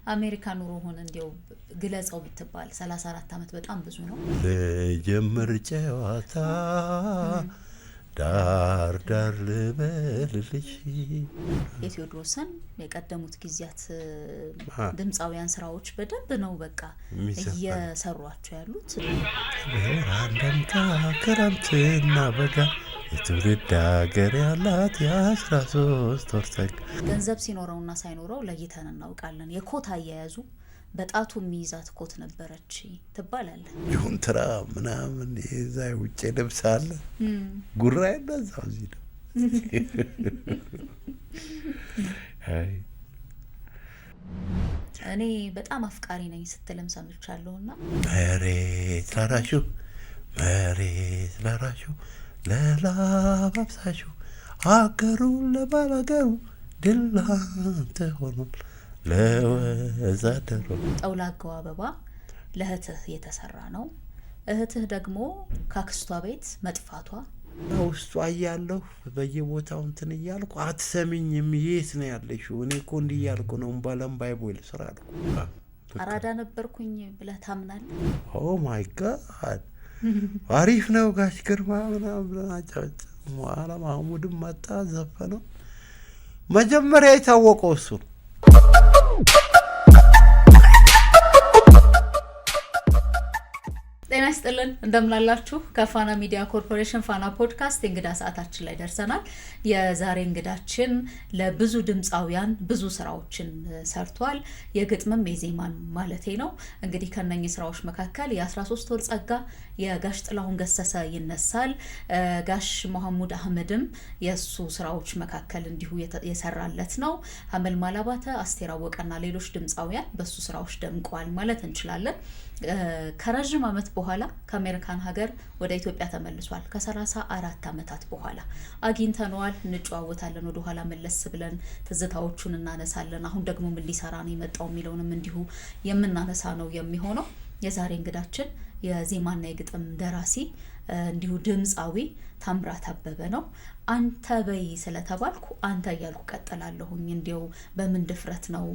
አሜሪካ ኑሮ ሆነ እንዲው ግለጸው ብትባል 34 አመት በጣም ብዙ ነው። ለጀመር ጨዋታ ዳር ዳር ልበልልሽ የቴዎድሮስን የቀደሙት ጊዜያት ድምጻውያን ስራዎች በደንብ ነው በቃ እየሰሯቸው ያሉት። አንደምታ ክረምትና በጋ የትውልድ ሀገር ያላት የ13 ወር ጸጋ። ገንዘብ ሲኖረውና ሳይኖረው ለይተን እናውቃለን። የኮት አያያዙ በጣቱ የሚይዛት ኮት ነበረች ትባላለህ። ይሁን ትራ ምናምን የዛ ውጭ ልብስ አለ ጉራ እንደዛው እዚህ ነው። እኔ በጣም አፍቃሪ ነኝ ስትልም ሰምቻለሁና መሬት ላራሹ ለላባብሳሹ አገሩ ለባላገሩ ድላንተ ሆኖ ለወዛደሩ። ጠውላጋው አበባ ለእህትህ የተሰራ ነው። እህትህ ደግሞ ካክስቷ ቤት መጥፋቷ በውስጧ እያለሁ በየቦታው እንትን እያልኩ አትሰሚኝም የት ነው ያለሽው? እኔ እኮ እንዲህ እያልኩ ነው ባለም ባይቦል ስራ አልኩ። አራዳ ነበርኩኝ ብለህ ታምናለህ? ኦ ማይ ጋድ አሪፍ ነው ጋሽ ግርማ ምናምን አጫጭ ሟላ ማሙድም መጣ ዘፈነው። መጀመሪያ የታወቀው እሱ ነው። ጤና ይስጥልን እንደምናላችሁ። ከፋና ሚዲያ ኮርፖሬሽን ፋና ፖድካስት እንግዳ ሰዓታችን ላይ ደርሰናል። የዛሬ እንግዳችን ለብዙ ድምጻውያን ብዙ ስራዎችን ሰርቷል። የግጥምም የዜማን ማለቴ ነው። እንግዲህ ከነኚህ ስራዎች መካከል የ13 ወር ጸጋ የጋሽ ጥላሁን ገሰሰ ይነሳል። ጋሽ መሐሙድ አህመድም የሱ ስራዎች መካከል እንዲሁ የሰራለት ነው። ሀመልማል አባተ፣ አስቴር አወቀና ሌሎች ድምጻውያን በሱ ስራዎች ደምቀዋል ማለት እንችላለን። ከረጅም አመት በኋላ ከአሜሪካን ሀገር ወደ ኢትዮጵያ ተመልሷል። ከ34 አመታት በኋላ አግኝተነዋል፣ እንጨዋወታለን። ወደ ኋላ መለስ ብለን ትዝታዎቹን እናነሳለን። አሁን ደግሞ ምን ሊሰራ ነው የመጣው የሚለውንም እንዲሁ የምናነሳ ነው የሚሆነው። የዛሬ እንግዳችን የዜማና የግጥም ደራሲ እንዲሁ ድምጻዊ ታምራት አበበ ነው። አንተ በይ ስለተባልኩ አንተ እያልኩ ቀጥላለሁኝ። እንዲው በምን ድፍረት ነው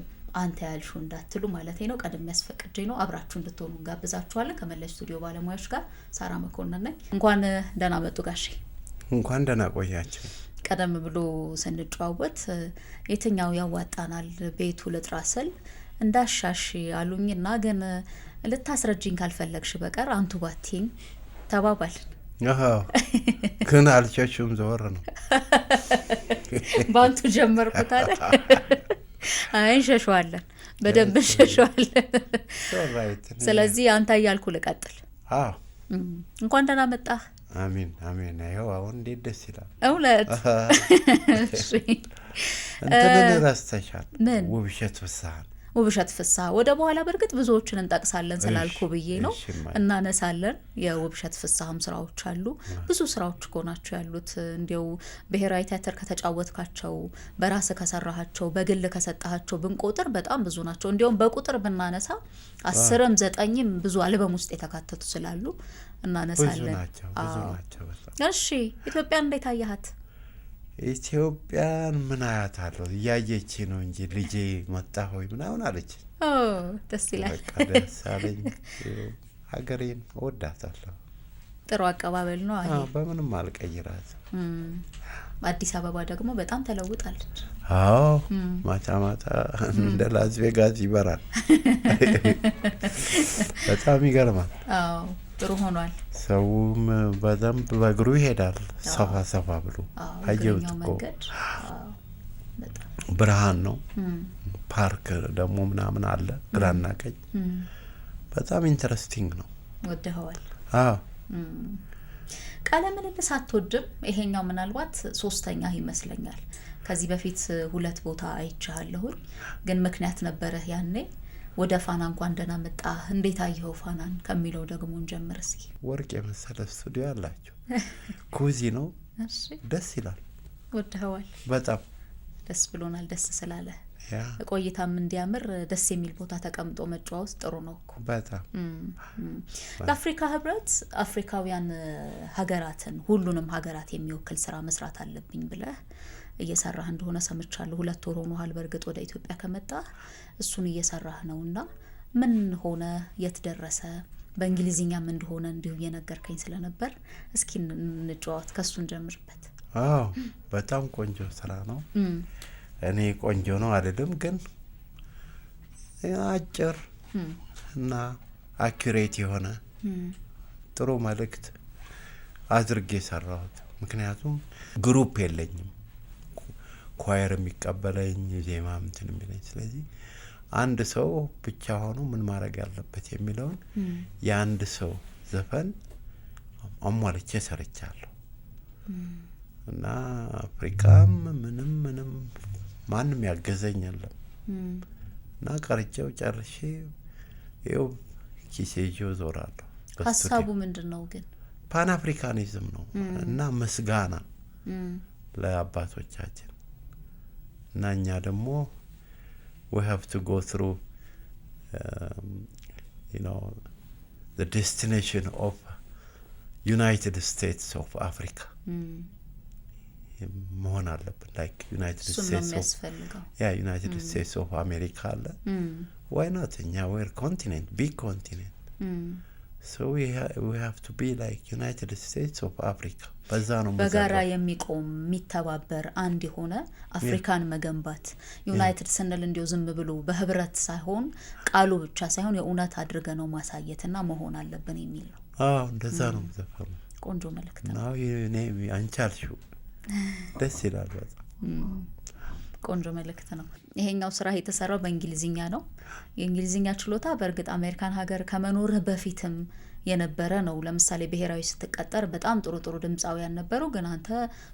አንተ ያልሽው እንዳትሉ ማለት ነው። ቀደም ያስፈቅደኝ ነው። አብራችሁ እንድትሆኑ ጋብዛችኋለን። ከመለስ ስቱዲዮ ባለሙያዎች ጋር ሳራ መኮንን ነኝ። እንኳን ደህና መጡ ጋሼ። እንኳን ደህና ቆያችሁ። ቀደም ብሎ ስንጨዋወት የትኛው ያዋጣናል ቤቱ ልጥራስል እንዳሻሽ አሉኝና ግን ልታስረጅኝ ካልፈለግሽ በቀር አንቱ ባቲኝ ተባባልን። ግን አልቻችሁም ዘወር ነው ባንቱ ጀመርኩት አይደል? አይ እንሸሽዋለን፣ በደንብ እንሸሽዋለን። ስለዚህ አንተ እያልኩ ልቀጥል። እንኳን ደህና መጣህ። አሜን አሜን። አይው አሁን እንዴት ደስ ይላል። እውነት እሺ እንትን ረስተሻል። ውብሸት ፍስሐን ውብሸት ፍስሐ ወደ በኋላ በርግጥ ብዙዎችን እንጠቅሳለን ስላልኩ ብዬ ነው እናነሳለን። የውብሸት ፍስሐም ስራዎች አሉ። ብዙ ስራዎች እኮ ናቸው ያሉት። እንዲው ብሔራዊ ቲያትር ከተጫወትካቸው፣ በራስ ከሰራሃቸው፣ በግል ከሰጣሃቸው ብንቆጥር በጣም ብዙ ናቸው። እንዲያውም በቁጥር ብናነሳ 10ም 9ም ብዙ አልበም ውስጥ የተካተቱ ስላሉ እናነሳለን። ብዙ ናቸው። እሺ ኢትዮጵያ እንዴት አያሃት? ኢትዮጵያን ምን አያታለሁ? እያየች ነው እንጂ ልጄ መጣ ሆይ ምናምን አለች። ደስ ይላል። በቃ ደስ አለኝ። ሀገሬን እወዳታለሁ። ጥሩ አቀባበል ነው። አይ በምንም አልቀይራት። አዲስ አበባ ደግሞ በጣም ተለውጣለች። አዎ ማታ ማታ እንደ ላስ ቬጋስ ይበራል። በጣም ይገርማል። አዎ ጥሩ ሆኗል። ሰውም በደንብ በእግሩ ይሄዳል ሰፋ ሰፋ ብሎ። አየሁት እኮ ብርሃን ነው። ፓርክ ደግሞ ምናምን አለ ግራና ቀኝ። በጣም ኢንተረስቲንግ ነው። ወደኸዋል? አዎ። ቃለ ምልልስ አትወድም? ይሄኛው ምናልባት ሶስተኛ ይመስለኛል። ከዚህ በፊት 2 ቦታ አይቻለሁ፣ ግን ምክንያት ነበረ ያኔ። ወደ ፋና እንኳን ደህና መጣ። እንዴት አየኸው ፋናን ከሚለው ደግሞ እንጀምር እስኪ። ወርቅ የመሰለ ስቱዲዮ አላቸው። ኮዚ ነው። እሺ፣ ደስ ይላል። ወደኸዋል? በጣም ደስ ብሎናል። ደስ ስላለ ቆይታም እንዲያምር ደስ የሚል ቦታ ተቀምጦ መጫወት ጥሩ ነው እኮ በጣም ለአፍሪካ ህብረት አፍሪካውያን ሀገራትን ሁሉንም ሀገራት የሚወክል ስራ መስራት አለብኝ ብለህ እየሰራህ እንደሆነ ሰምቻለሁ 2 ወር ሆኗል በርግጥ ወደ ኢትዮጵያ ከመጣ እሱን እየሰራህ ነውና ምን ሆነ የት ደረሰ በእንግሊዝኛም እንደሆነ እንዲሁ እየነገርከኝ ስለነበር እስኪ እንጫወት ከሱን ጀምርበት በጣም ቆንጆ ስራ ነው እኔ ቆንጆ ነው አይደለም ግን አጭር እና አኩሬት የሆነ ጥሩ መልእክት አድርጌ ሰራሁት ምክንያቱም ግሩፕ የለኝም ኳየር የሚቀበለኝ ዜማ እንትን የሚለኝ ስለዚህ አንድ ሰው ብቻ ሆኖ ምን ማድረግ ያለበት የሚለውን የአንድ ሰው ዘፈን አሟልቼ ሰርቻለሁ እና አፍሪካም ምንም ማንም ያገዘኝ የለም እና ቀርጬው ጨርሼ ይኸው ኪሴጆ ዞራለሁ ሀሳቡ ምንድነው ግን ፓን አፍሪካኒዝም ነው እና ምስጋና ለአባቶቻችን እና እኛ ደግሞ we have to go through the destination of United States of Africa መሆን አለብን like United States of America አለ why not እኛ we're continent big continent so we have to be like United States of Africa በዛ ነው በጋራ የሚቆም የሚተባበር አንድ የሆነ አፍሪካን መገንባት ዩናይትድ ስንል እንዲው ዝም ብሎ በህብረት ሳይሆን ቃሉ ብቻ ሳይሆን የኡነት አድርገ ነው ማሳየትና መሆን አለብን የሚል ነው እንደዛ ነው ዘፈኑ ቆንጆ መልእክት ነው እኔ አንቻልሽው ደስ ይላል በጣም ቆንጆ መልእክት ነው ይሄኛው ስራ የተሰራው በእንግሊዝኛ ነው የእንግሊዝኛ ችሎታ በእርግጥ አሜሪካን ሀገር ከመኖር በፊትም የነበረ ነው ለምሳሌ ብሔራዊ ስትቀጠር በጣም ጥሩ ድምጻውያን ነበሩ ግን አንተ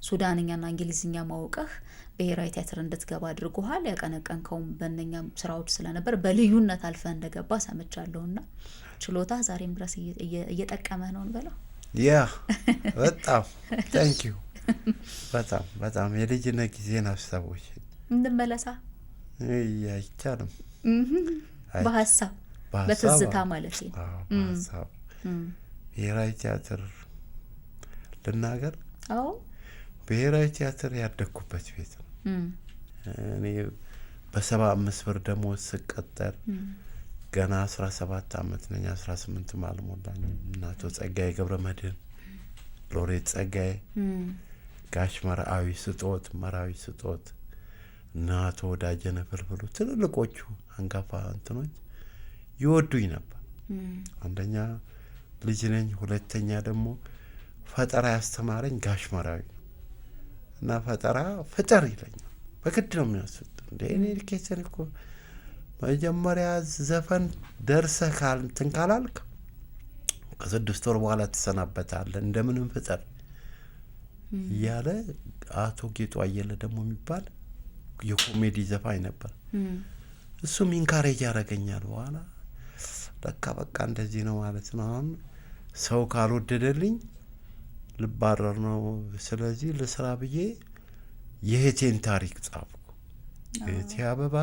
ሱዳንኛና እንግሊዝኛ ማወቅህ ብሔራዊ ቲያትር እንድትገባ አድርጎሃል ያቀነቀንከው በእነኛም ስራዎች ስለነበር በልዩነት አልፈ እንደገባ ሰምቻለሁና ችሎታ ዛሬም ድረስ እየጠቀመህ ነው እንበለው በጣም thank you በጣም የልጅነት ጊዜን አስታውሽ እንመለሳ አይቻልም በሐሳብ በትዝታ ማለት ነው በሐሳብ ብሔራዊ ቲያትር ልናገር ብሔራዊ ቲያትር ያደኩበት ቤት ነው እኔ በ75 ብር ደሞዝ ስቀጠር ገና 17 አመት ነኝ 18 ማልሞላኝ እናቶ ጸጋዬ ገብረመድህን ሎሬት ጸጋዬ ጋሽ መራዊ ስጦት እናቶ ወዳጀነ ፍልፍሉ ትልልቆቹ አንጋፋ እንትኖች ይወዱኝ ነበር አንደኛ ልጅ ነኝ ሁለተኛ ደግሞ ፈጠራ ያስተማረኝ ጋሽ መራዊ እና ፈጠራ ፍጠር ይለኛል በግድ ነው የሚያስፈጥ እኔ ልኬሰን እኮ መጀመሪያ ዘፈን ደርሰህ ካላልክ ከ6 ወር በኋላ ተሰናበታለህ እንደምንም ፍጠር ያለ አቶ ጌጡ አየለ ደግሞ የሚባል የኮሜዲ ዘፋኝ ነበር እሱም ኢንካሬጅ ያደርገኛል በኋላ በቃ እንደዚህ ነው ማለት ነው አሁን ሰው ካልወደደልኝ ልባረር ነው ስለዚህ ለስራ ብዬ የህቴን ታሪክ ጻፍኩ እቴ አበባ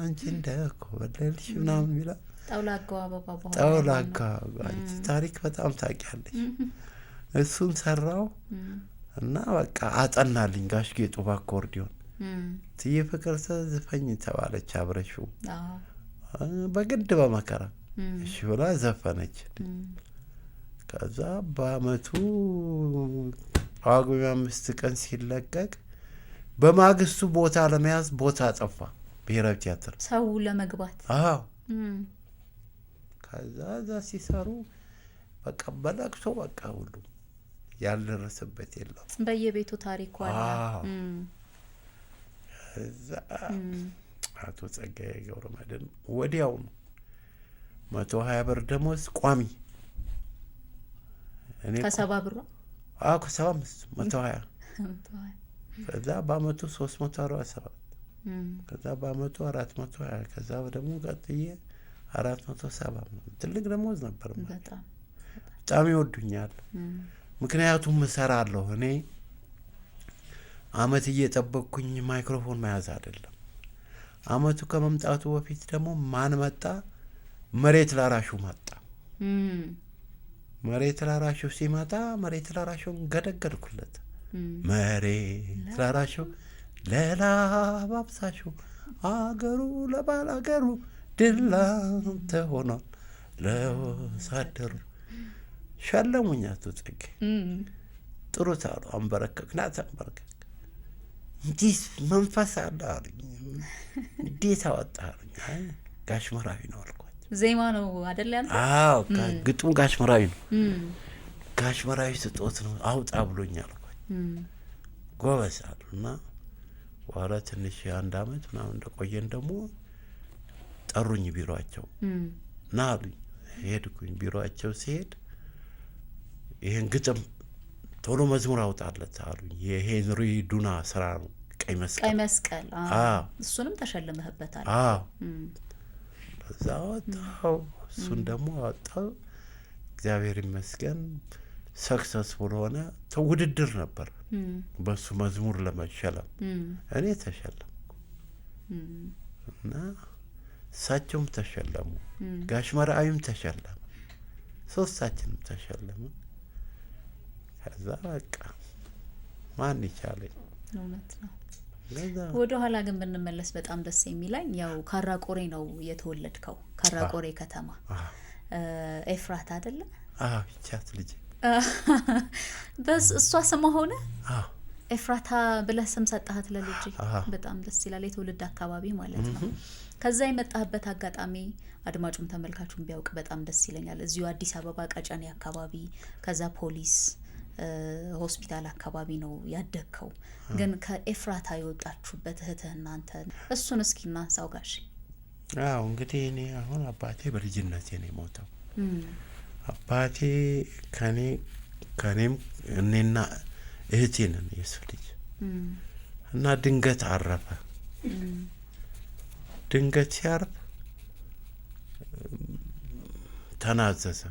አንቺ እንደኮ በለልሽ ምናምን ይላል ጠውላጋ ታሪክ በጣም ታውቂያለሽ እሱን ሰራው እና በቃ አጠናልኝ ጋሽ ጌጡ በአኮርዲዮን ትዬ ፍቅር ዘፈኝ ተባለች አብረሽው በግድ በመከራ እሺ ብላ ዘፈነች ከዛ በአመቱ ጳጉሜ 5 ቀን ሲለቀቅ በማግስቱ ቦታ ለመያዝ ቦታ ጠፋ ብሔራዊ ቲያትር ሰው ለመግባት ከዛ ሲሰሩ በቃ በለቅሶ በቃ ሁሉ ያልደረሰበት የለም በየቤቱ ታሪኩ አለ እዛ አቶ ጸጋዬ ገብረመድህን ወዲያው 120 ብር ደሞዝ ቋሚ እኔ ከ70 ብር ከ75 120 ከዛ በአመቱ 347 ከዛ በአመቱ 420 ከዛ ደግሞ ቀጥዬ 470 ትልቅ ደሞዝ ነበር በጣም ይወዱኛል ምክንያቱም እሰራለሁ እኔ አመት እየጠበቅኩኝ ማይክሮፎን መያዝ አይደለም አመቱ ከመምጣቱ በፊት ደግሞ ማን መጣ? መሬት ላራሹ መጣ። መሬት ላራሹ ሲመጣ መሬት ላራሹን ገደገድኩለት። መሬት ላራሹ ለላብ አብሳሹ አገሩ ለባል አገሩ ድል ላንተ ሆኗል ለወሳደሩ። ሸለሙኝ አቶ ጽጌ። ጥሩ ታሉ አንበረከክናት አንበረከክ። እንዲህ መንፈስ አለ አሉኝ። እንዴት አወጣ አሉኝ። ጋሽ መራዊ ነው አልኳቸው። ዜማ ነው አይደል ያንተ? አዎ ግጥሙ ጋሽ መራዊ ነው። ጋሽ መራዊ ስጦት ነው አውጣ ብሎኝ አልኳቸው። ጎበዝ አሉና በኋላ ትንሽ አንድ አመት ምናምን እንደቆየን ደግሞ ጠሩኝ ቢሮአቸው ና አሉኝ። ሄድኩኝ። ቢሮአቸው ሲሄድ ይሄን ግጥም ቶሎ መዝሙር አውጣለት አሉኝ። የሄንሪ ዱና ስራ ነው ቀይ መስቀል። እሱንም ተሸልመህበታል? አዎ ከዛ ወጣው። እሱን ደግሞ አወጣው። እግዚአብሔር ይመስገን ሰክሰስፉል ሆነ። ውድድር ነበር በሱ መዝሙር ለመሸለም። እኔ ተሸለምኩ እና እሳቸውም ተሸለሙ። ጋሽ መርአዊም ተሸለመ። ሶስታችንም ተሸለሙ። ከዛ በቃ ማን ይቻለኝ። እውነት ነው። ወደ ኋላ ግን ብንመለስ በጣም ደስ የሚለኝ ያው ካራቆሬ ነው የተወለድከው። ካራቆሬ ከተማ ኤፍራታ አይደለ? አዎ ይቻት ልጅ በስ እሷ ስሟ ሆነ ኤፍራታ ብለህ ስም ሰጣሃት ለልጅ። በጣም ደስ ይላል። የትውልድ አካባቢ ማለት ነው። ከዛ የመጣህበት አጋጣሚ አድማጩም ተመልካቹም ቢያውቅ በጣም ደስ ይለኛል። እዚሁ አዲስ አበባ ቀጨኔ አካባቢ፣ ከዛ ፖሊስ ሆስፒታል አካባቢ ነው ያደግከው። ግን ከኤፍራታ የወጣችሁበት እህትህ እናንተ እሱን እስኪ እናንሳው ጋሽ። አዎ እንግዲህ እኔ አሁን አባቴ በልጅነቴ ነው የሞተው። አባቴ ከኔም እኔና እህቴ ነን የሱ ልጅ እና ድንገት አረፈ። ድንገት ሲያርፍ ተናዘዘ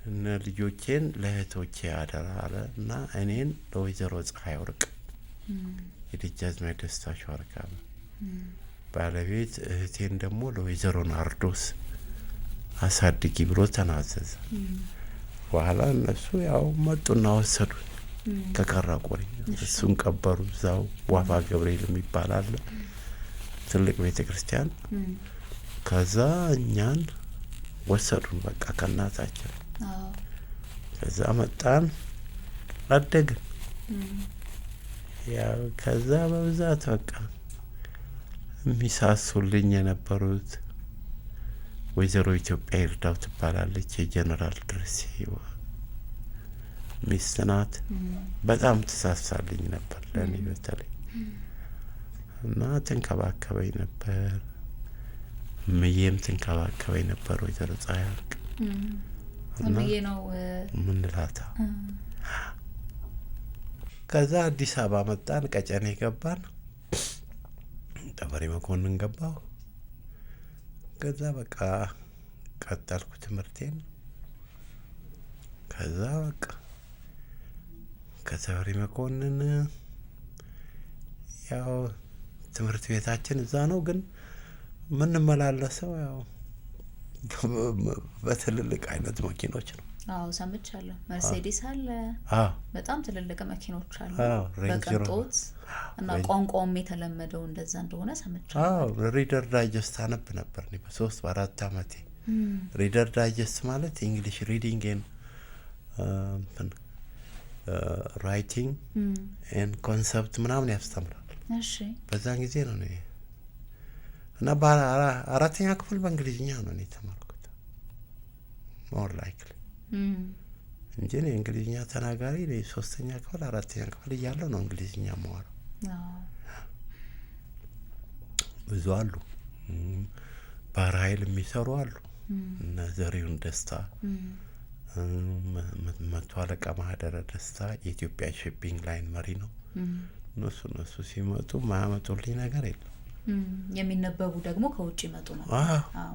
እና ልጆቼን ለእህቶቼ አደራ አለ እና እኔን ለወይዘሮ ፀሐይ ወርቅ የደጃዝማች ደስታ ሸዋርካ ባለቤት፣ እህቴን ደግሞ ለወይዘሮ ናርዶስ አሳድጊ ብሎ ተናዘዘ። በኋላ እነሱ ያው መጡና ወሰዱ ከካራቆሬ። እሱን ቀበሩ እዛው ዋፋ ገብርኤል የሚባል አለ ትልቅ ቤተክርስቲያን። ከዛ እኛን ወሰዱን በቃ ከናታችን። ከዛ መጣን አደግን። ያው ከዛ በብዛት በቃ የሚሳሱልኝ የነበሩት ወይዘሮ ኢትዮጵያ ይርዳው ትባላለች። የጀነራል ድረስ ሚስት ናት። በጣም ተሳሳልኝ ነበር ለኔ በተለይ እና ትንከባከበኝ ነበር። ምዬም ትንከባከበኝ ነበር ወይዘሮ ፀሐይ ወርቅ። ምዬ ነው ምንላታ። ከዛ አዲስ አበባ መጣን፣ ቀጨኔ ገባን፣ ተፈሪ መኮንን ገባሁ። ከዛ በቃ ቀጠልኩ ትምህርቴን። ከዛ በቃ ከተፈሪ መኮንን ያው ትምህርት ቤታችን እዛ ነው፣ ግን ምንመላለሰው ያው በትልልቅ አይነት መኪኖች ነው። አዎ ሰምቻለሁ። መርሴዲስ አለ። በጣም ትልልቅ መኪኖች አሉ። በቅንጦት እና ቋንቋውም የተለመደው እንደዛ እንደሆነ ሰምቻለሁ። ሪደር ዳይጀስት አነብ ነበር እኔ በ3 በ4 አመቴ። ሪደር ዳይጀስት ማለት እንግሊሽ ሪዲንግ ኤንድ ራይቲንግ ኤንድ ኮንሰፕት ምናምን ያስተምራል። እሺ በዛን ጊዜ ነው እኔ እና በአራተኛ ክፍል በእንግሊዝኛ ነው እኔ የተማርኩት ሞር ላይክሊ እንጂ እኔ እንግሊዝኛ ተናጋሪ ነኝ። 3ኛ ክፍል 4ኛ ክፍል እያለሁ ነው እንግሊዝኛ የማወራው። ብዙ አሉ ባህር ኃይል የሚሰሩ አሉ እና ዘሪሁን ደስታ፣ መቶ አለቃ ማህደረ ደስታ የኢትዮጵያ ሺፒንግ ላይን መሪ ነው። እነሱ ሲመጡ ማያመጡልኝ ነገር የለም። የሚነበቡ ደግሞ ከውጭ ይመጡ ነው።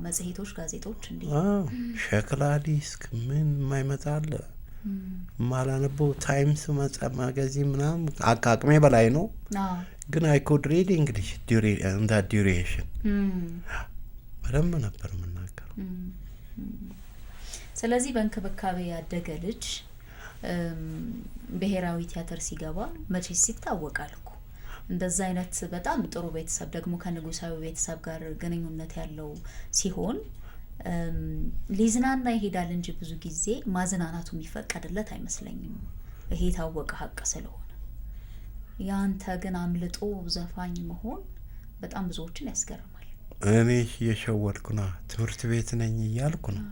መጽሔቶች፣ ጋዜጦች እንዲህ ሸክላ ዲስክ ምን የማይመጣ አለ። ማላነበው ታይምስ ማጋዚን ምናምን አቅሜ በላይ ነው። ግን አይ ኮድ ሪድ እንግሊሽ እንዳ ዲዩሬሽን በደንብ ነበር የምናገረው። ስለዚህ በእንክብካቤ ያደገ ልጅ ብሔራዊ ቲያትር ሲገባ መቼስ ይታወቃል እኮ እንደዛ አይነት በጣም ጥሩ ቤተሰብ ደግሞ ከንጉሳዊ ቤተሰብ ጋር ግንኙነት ያለው ሲሆን ሊዝናና ይሄዳል እንጂ ብዙ ጊዜ ማዝናናቱ የሚፈቀድለት አይመስለኝም። ይሄ ታወቀ ሀቅ ስለሆነ ያንተ ግን አምልጦ ዘፋኝ መሆን በጣም ብዙዎችን ያስገርማል። እኔ የሸወድኩ ነው ትምህርት ቤት ነኝ እያልኩ ነው።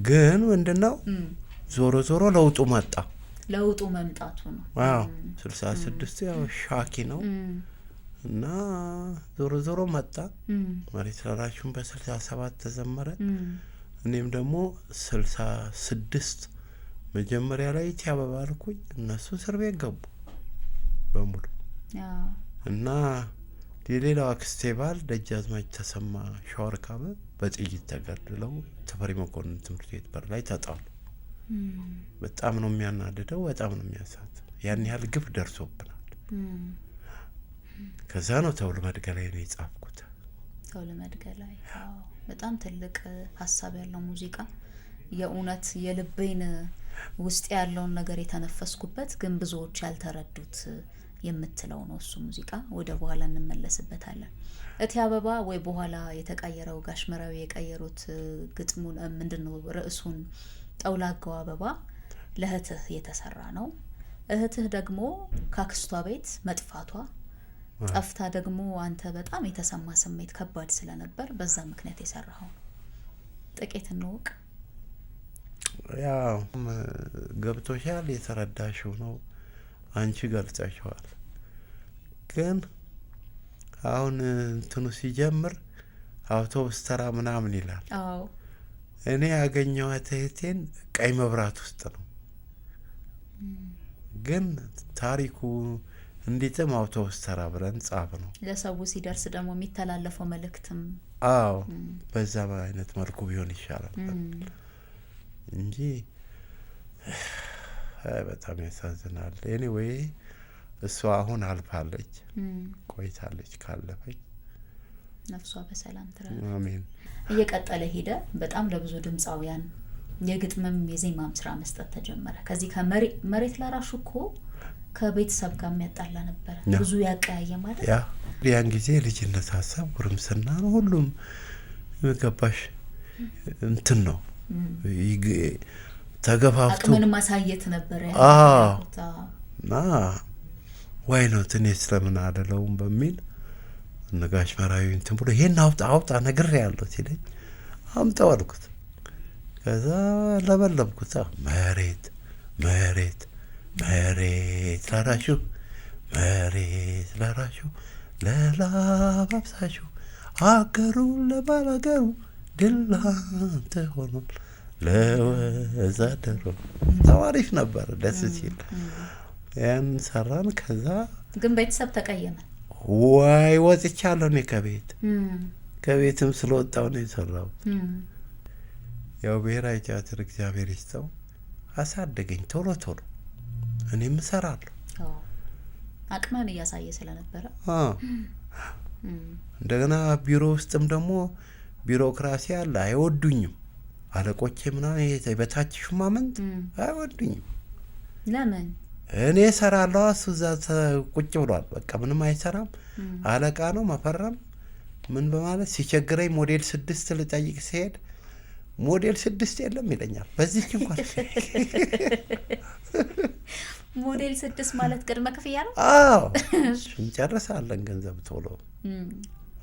ግን ምንድነው ዞሮ ዞሮ ለውጡ መጣ። ለውጡ መምጣቱ ነው። 66 ያው ሻኪ ነው እና ዞሮ መጣ። መሬት ላራሹን በ67 ተዘመረ። እኔም ደግሞ 66 መጀመሪያ ላይ ቲያበባ አልኩኝ። እነሱ እስር ቤት ገቡ በሙሉ እና የሌላው አክስቴ ባል ደጃዝማች ተሰማ ሻወርካበ በጥይት ተገድለው ተፈሪ መኮንን ትምህርት ቤት በር ላይ ተጣሉ። በጣም ነው የሚያናድደው፣ በጣም ነው የሚያሳዝነው። ያን ያህል ግፍ ደርሶብናል። ከዛ ነው ተውል መድገላይ ነው የጻፍኩት። ተውል መድገላይ በጣም ትልቅ ሀሳብ ያለው ሙዚቃ፣ የእውነት የልቤን ውስጥ ያለውን ነገር የተነፈስኩበት ግን ብዙዎች ያልተረዱት የምትለው ነው እሱ ሙዚቃ። ወደ በኋላ እንመለስበታለን። እቴ አበባ ወይ በኋላ የተቀየረው ጋሽ መራዊ የቀየሩት ግጥሙን ምንድነው ርዕሱን ጠውላጋው አበባ ለእህትህ የተሰራ ነው። እህትህ ደግሞ ካክስቷ ቤት መጥፋቷ ጠፍታ ደግሞ አንተ በጣም የተሰማ ስሜት ከባድ ስለነበር በዛ ምክንያት የሰራው ጥቂት እንወቅ። ያው ገብቶሻል፣ የተረዳሽው ነው አንቺ ገልጸሽዋል። ግን አሁን እንትኑ ሲጀምር አውቶቡስ ተራ ምናምን ይላል። እኔ ያገኘኋት እህቴን ቀይ መብራት ውስጥ ነው። ግን ታሪኩ እንዲጥም አውቶቡስ ተራ ብለን ጻፍ ነው። ለሰው ሲደርስ ደግሞ የሚተላለፈው መልእክትም በዛ አይነት መልኩ ቢሆን ይሻላል እንጂ በጣም ያሳዝናል። ኤኒዌይ እሷ አሁን አልፋለች፣ ቆይታለች። ካለፈች ነፍሷ በሰላም ትረፍ። አሜን። እየቀጠለ ሄደ። በጣም ለብዙ ድምጻውያን የግጥምም የዜማም ስራ መስጠት ተጀመረ። ከዚህ ከመሬት ላራሹ እኮ ከቤተሰብ ጋር የሚያጣላ ነበር፣ ብዙ ያቀያየ ማለት ያን ጊዜ ልጅነት ሀሳብ ጉርምስና ነው። ሁሉም ገባሽ እንትን ነው ተገፋፍቶ አቅምን ማሳየት ነበር ና ዋይ ነው ትኔ ስለምን አደለውም በሚል ነጋሽ መራዊ እንትን ብሎ ይሄን አውጣ ነገር ያለው ሲለኝ አምጣው አልኩት። ከዛ ለበለብኩት መሬት መሬት መሬት ላራሹ መሬት ላራሹ ለላባብሳሹ አገሩ ለባላገሩ ድላንተ ሆኖ ለወዛደሩ ታዋሪፍ ነበር ደስ ሲል ያን ሰራን። ከዛ ግን ቤተሰብ ተቀየመ። ዋይ ወጥቻለሁ እኔ ከቤትም ስለወጣው ነው የሰራው። ያው ብሔራዊ ቲያትር እግዚአብሔር ይስጠው አሳደገኝ ቶሎ እኔም እሰራለሁ። አቅመን እያሳየ ስለነበረ እንደገና ቢሮ ውስጥም ደግሞ ቢሮክራሲ አለ፣ አይወዱኝም አለቆቼ ምናምን። ይሄ በታች ሹማምንት አይወዱኝም። ለምን? እኔ እሰራለሁ፣ እሱ እዛ ቁጭ ብሏል። በቃ ምንም አይሰራም። አለቃ ነው መፈረም ምን በማለት ሲቸግረኝ ሞዴል 6 ልጠይቅ ሲሄድ ሞዴል 6 የለም ይለኛል። በዚህ እንኳን ሞዴል 6 ማለት ቅድመ ክፍያ ነው። እንጨርሳለን ገንዘብ ቶሎ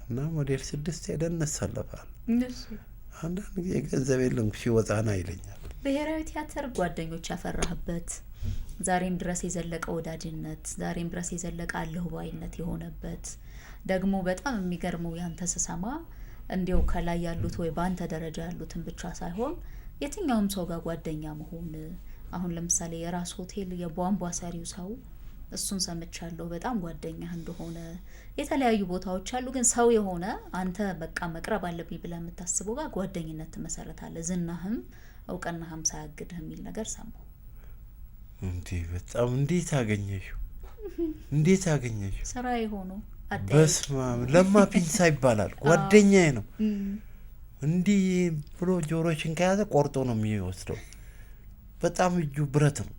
እና ሞዴል 6 ሄደን እንሰለፋለን። አንዳንድ ጊዜ ገንዘብ የለም ሲወጣና ይለኛል። ብሔራዊ ቲያትር ጓደኞች ያፈራህበት፣ ዛሬም ድረስ የዘለቀ ወዳጅነት፣ ዛሬም ድረስ የዘለቀ አለህባይነት የሆነበት ደግሞ በጣም የሚገርመው ያንተ ስሰማ እንዲው ከላይ ያሉት ወይ ባንተ ደረጃ ያሉትን ብቻ ሳይሆን የትኛውም ሰው ጋር ጓደኛ መሆን። አሁን ለምሳሌ የራስ ሆቴል የቧንቧ ሰሪው ሰው እሱን ሰምቻለሁ፣ በጣም ጓደኛህ እንደሆነ። የተለያዩ ቦታዎች አሉ፣ ግን ሰው የሆነ አንተ በቃ መቅረብ አለብኝ ብለህ የምታስበው ጋር ጓደኝነት ትመሰረታለህ። ዝናህም እውቅና 50 ያግድህ የሚል ነገር ሰማሁ። እንዴ በጣም እንዴት አገኘሽው? እንዴት አገኘሽው? ስራ የሆኑ በስማም ለማ ፒንሳ ይባላል ጓደኛዬ ነው። እንዲህ ብሎ ጆሮሽን ከያዘ ቆርጦ ነው የሚወስደው። በጣም እጁ ብረት ነው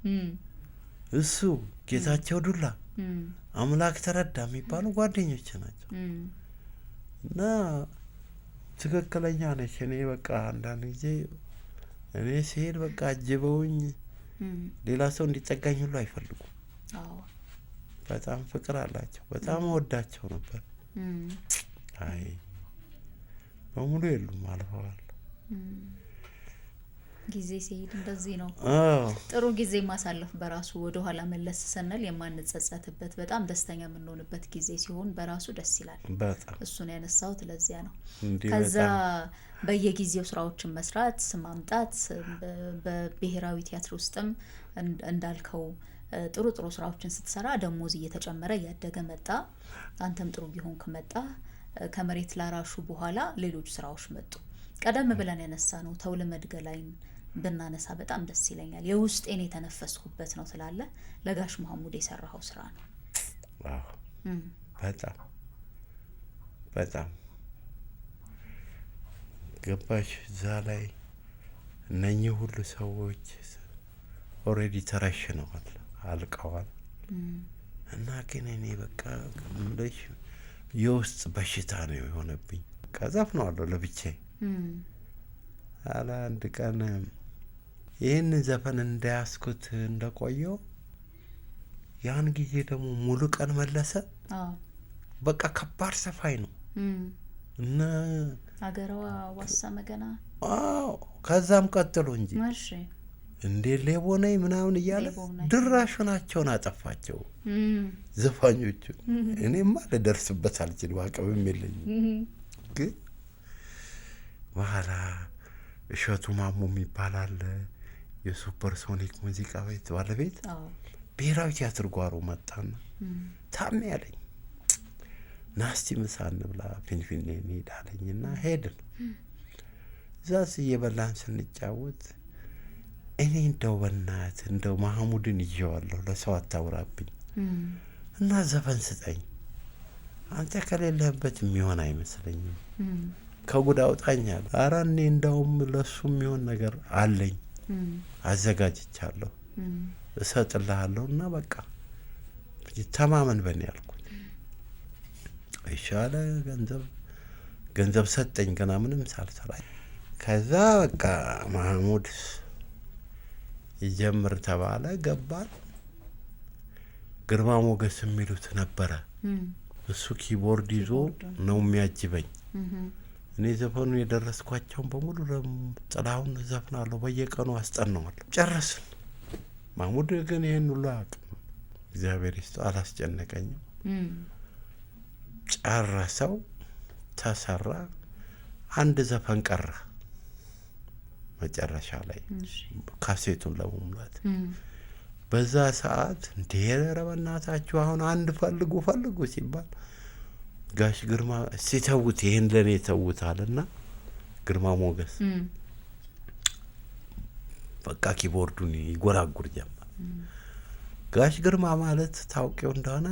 እሱ። ጌታቸው ዱላ፣ አምላክ ተረዳ የሚባሉ ጓደኞች ናቸው። እና ትክክለኛ ነች። እኔ በቃ አንዳንድ ጊዜ እኔ ሲሄድ በቃ አጅበውኝ ሌላ ሰው እንዲጠጋኝ ሁሉ አይፈልጉም። በጣም ፍቅር አላቸው። በጣም ወዳቸው ነበር። አይ በሙሉ የሉም አልፈዋል። ጊዜ ሲሄድ እንደዚህ ነው። ጥሩ ጊዜ ማሳለፍ በራሱ ወደ ኋላ መለስ ስንል የማንጸጸትበት በጣም ደስተኛ የምንሆንበት ጊዜ ሲሆን በራሱ ደስ ይላል። በጣም እሱን ያነሳሁት ለዚያ ነው። ከዛ በየጊዜው ስራዎችን መስራት ማምጣት በብሔራዊ ቲያትር ውስጥም እንዳልከው ጥሩ ጥሩ ስራዎችን ስትሰራ ደሞዝ እየተጨመረ እያደገ መጣ። አንተም ጥሩ ቢሆንክ መጣ። ከመሬት ላራሹ በኋላ ሌሎች ስራዎች መጡ። ቀደም ብለን ያነሳ ነው ተውልመድ ገላይን ብናነሳ በጣም ደስ ይለኛል። የውስጤን የተነፈስኩበት ነው ስላለ ለጋሽ መሐሙድ የሰራው ስራ ነው። በጣም በጣም ገባሽ። እዛ ላይ እነኚህ ሁሉ ሰዎች ኦልሬዲ ተረሽነዋል፣ አልቀዋል። እና ግን እኔ በቃ ምንድነው የውስጥ በሽታ ነው የሆነብኝ። ዘፍነዋለሁ ለብቻዬ። አለ አንድ ቀን ይህን ዘፈን እንዳያስኩት እንደቆየው ያን ጊዜ ደግሞ ሙሉ ቀን መለሰ። በቃ ከባድ ሰፋይ ነው እና አገራዋ ዋሳ መገና ከዛም ቀጥሎ እንጂ እንዴ ሌቦ ነኝ ምናምን እያለ ድራሹናቸውን አጠፋቸው ዘፋኞቹ። እኔማ ልደርስበት አልችልም፣ አቅምም የለኝም። ግን በኋላ እሸቱ ማሞ ይባላል የሱፐርሶኒክ ሙዚቃ ቤት ባለቤት ብሔራዊ ቲያትር ጓሮ መጣና ታሜ ያለኝ ናስቲ ምሳ እንብላ ፊንፊኔ እንሄዳለኝና ሄድን። እዛስ እየበላን ስንጫወት እኔ እንደው በናት እንደው መሐሙድን ይዤዋለሁ ለሰው አታውራብኝ እና ዘፈን ስጠኝ፣ አንተ ከሌለህበት የሚሆን አይመስለኝም፣ ከጉድ አውጣኛል። ኧረ እኔ እንደውም ለሱ የሚሆን ነገር አለኝ አዘጋጅቻለሁ እሰጥልሃለሁ እና በቃ ተማመን በኔ ያልኩት። ይሻለ ገንዘብ ሰጠኝ ገና ምንም ሳልሰራ። ከዛ በቃ መሐሙድ ይጀምር ተባለ። ገባል። ግርማ ሞገስ የሚሉት ነበረ። እሱ ኪቦርድ ይዞ ነው የሚያጅበኝ። እኔ ዘፈኑ የደረስኳቸውን በሙሉ ጥላሁን ዘፍናለሁ፣ በየቀኑ አስጠናዋለሁ። ጨረስን። መሐሙድ ግን ይሄን ሁሉ አቅም እግዚአብሔር ይስጠው አላስጨነቀኝም። ጨረሰው፣ ተሰራ። አንድ ዘፈን ቀረ መጨረሻ ላይ ካሴቱን ለመሙላት። በዛ ሰዓት እንዴ ኧረ በእናታችሁ አሁን አንድ ፈልጉ ሲባል ጋሽ ግርማ ሲተውት ይሄን ለኔ ተውታልና ግርማ ሞገስ በቃ ኪቦርዱን ይጎራጉር ጀመር። ጋሽ ግርማ ማለት ታውቂው እንደሆነ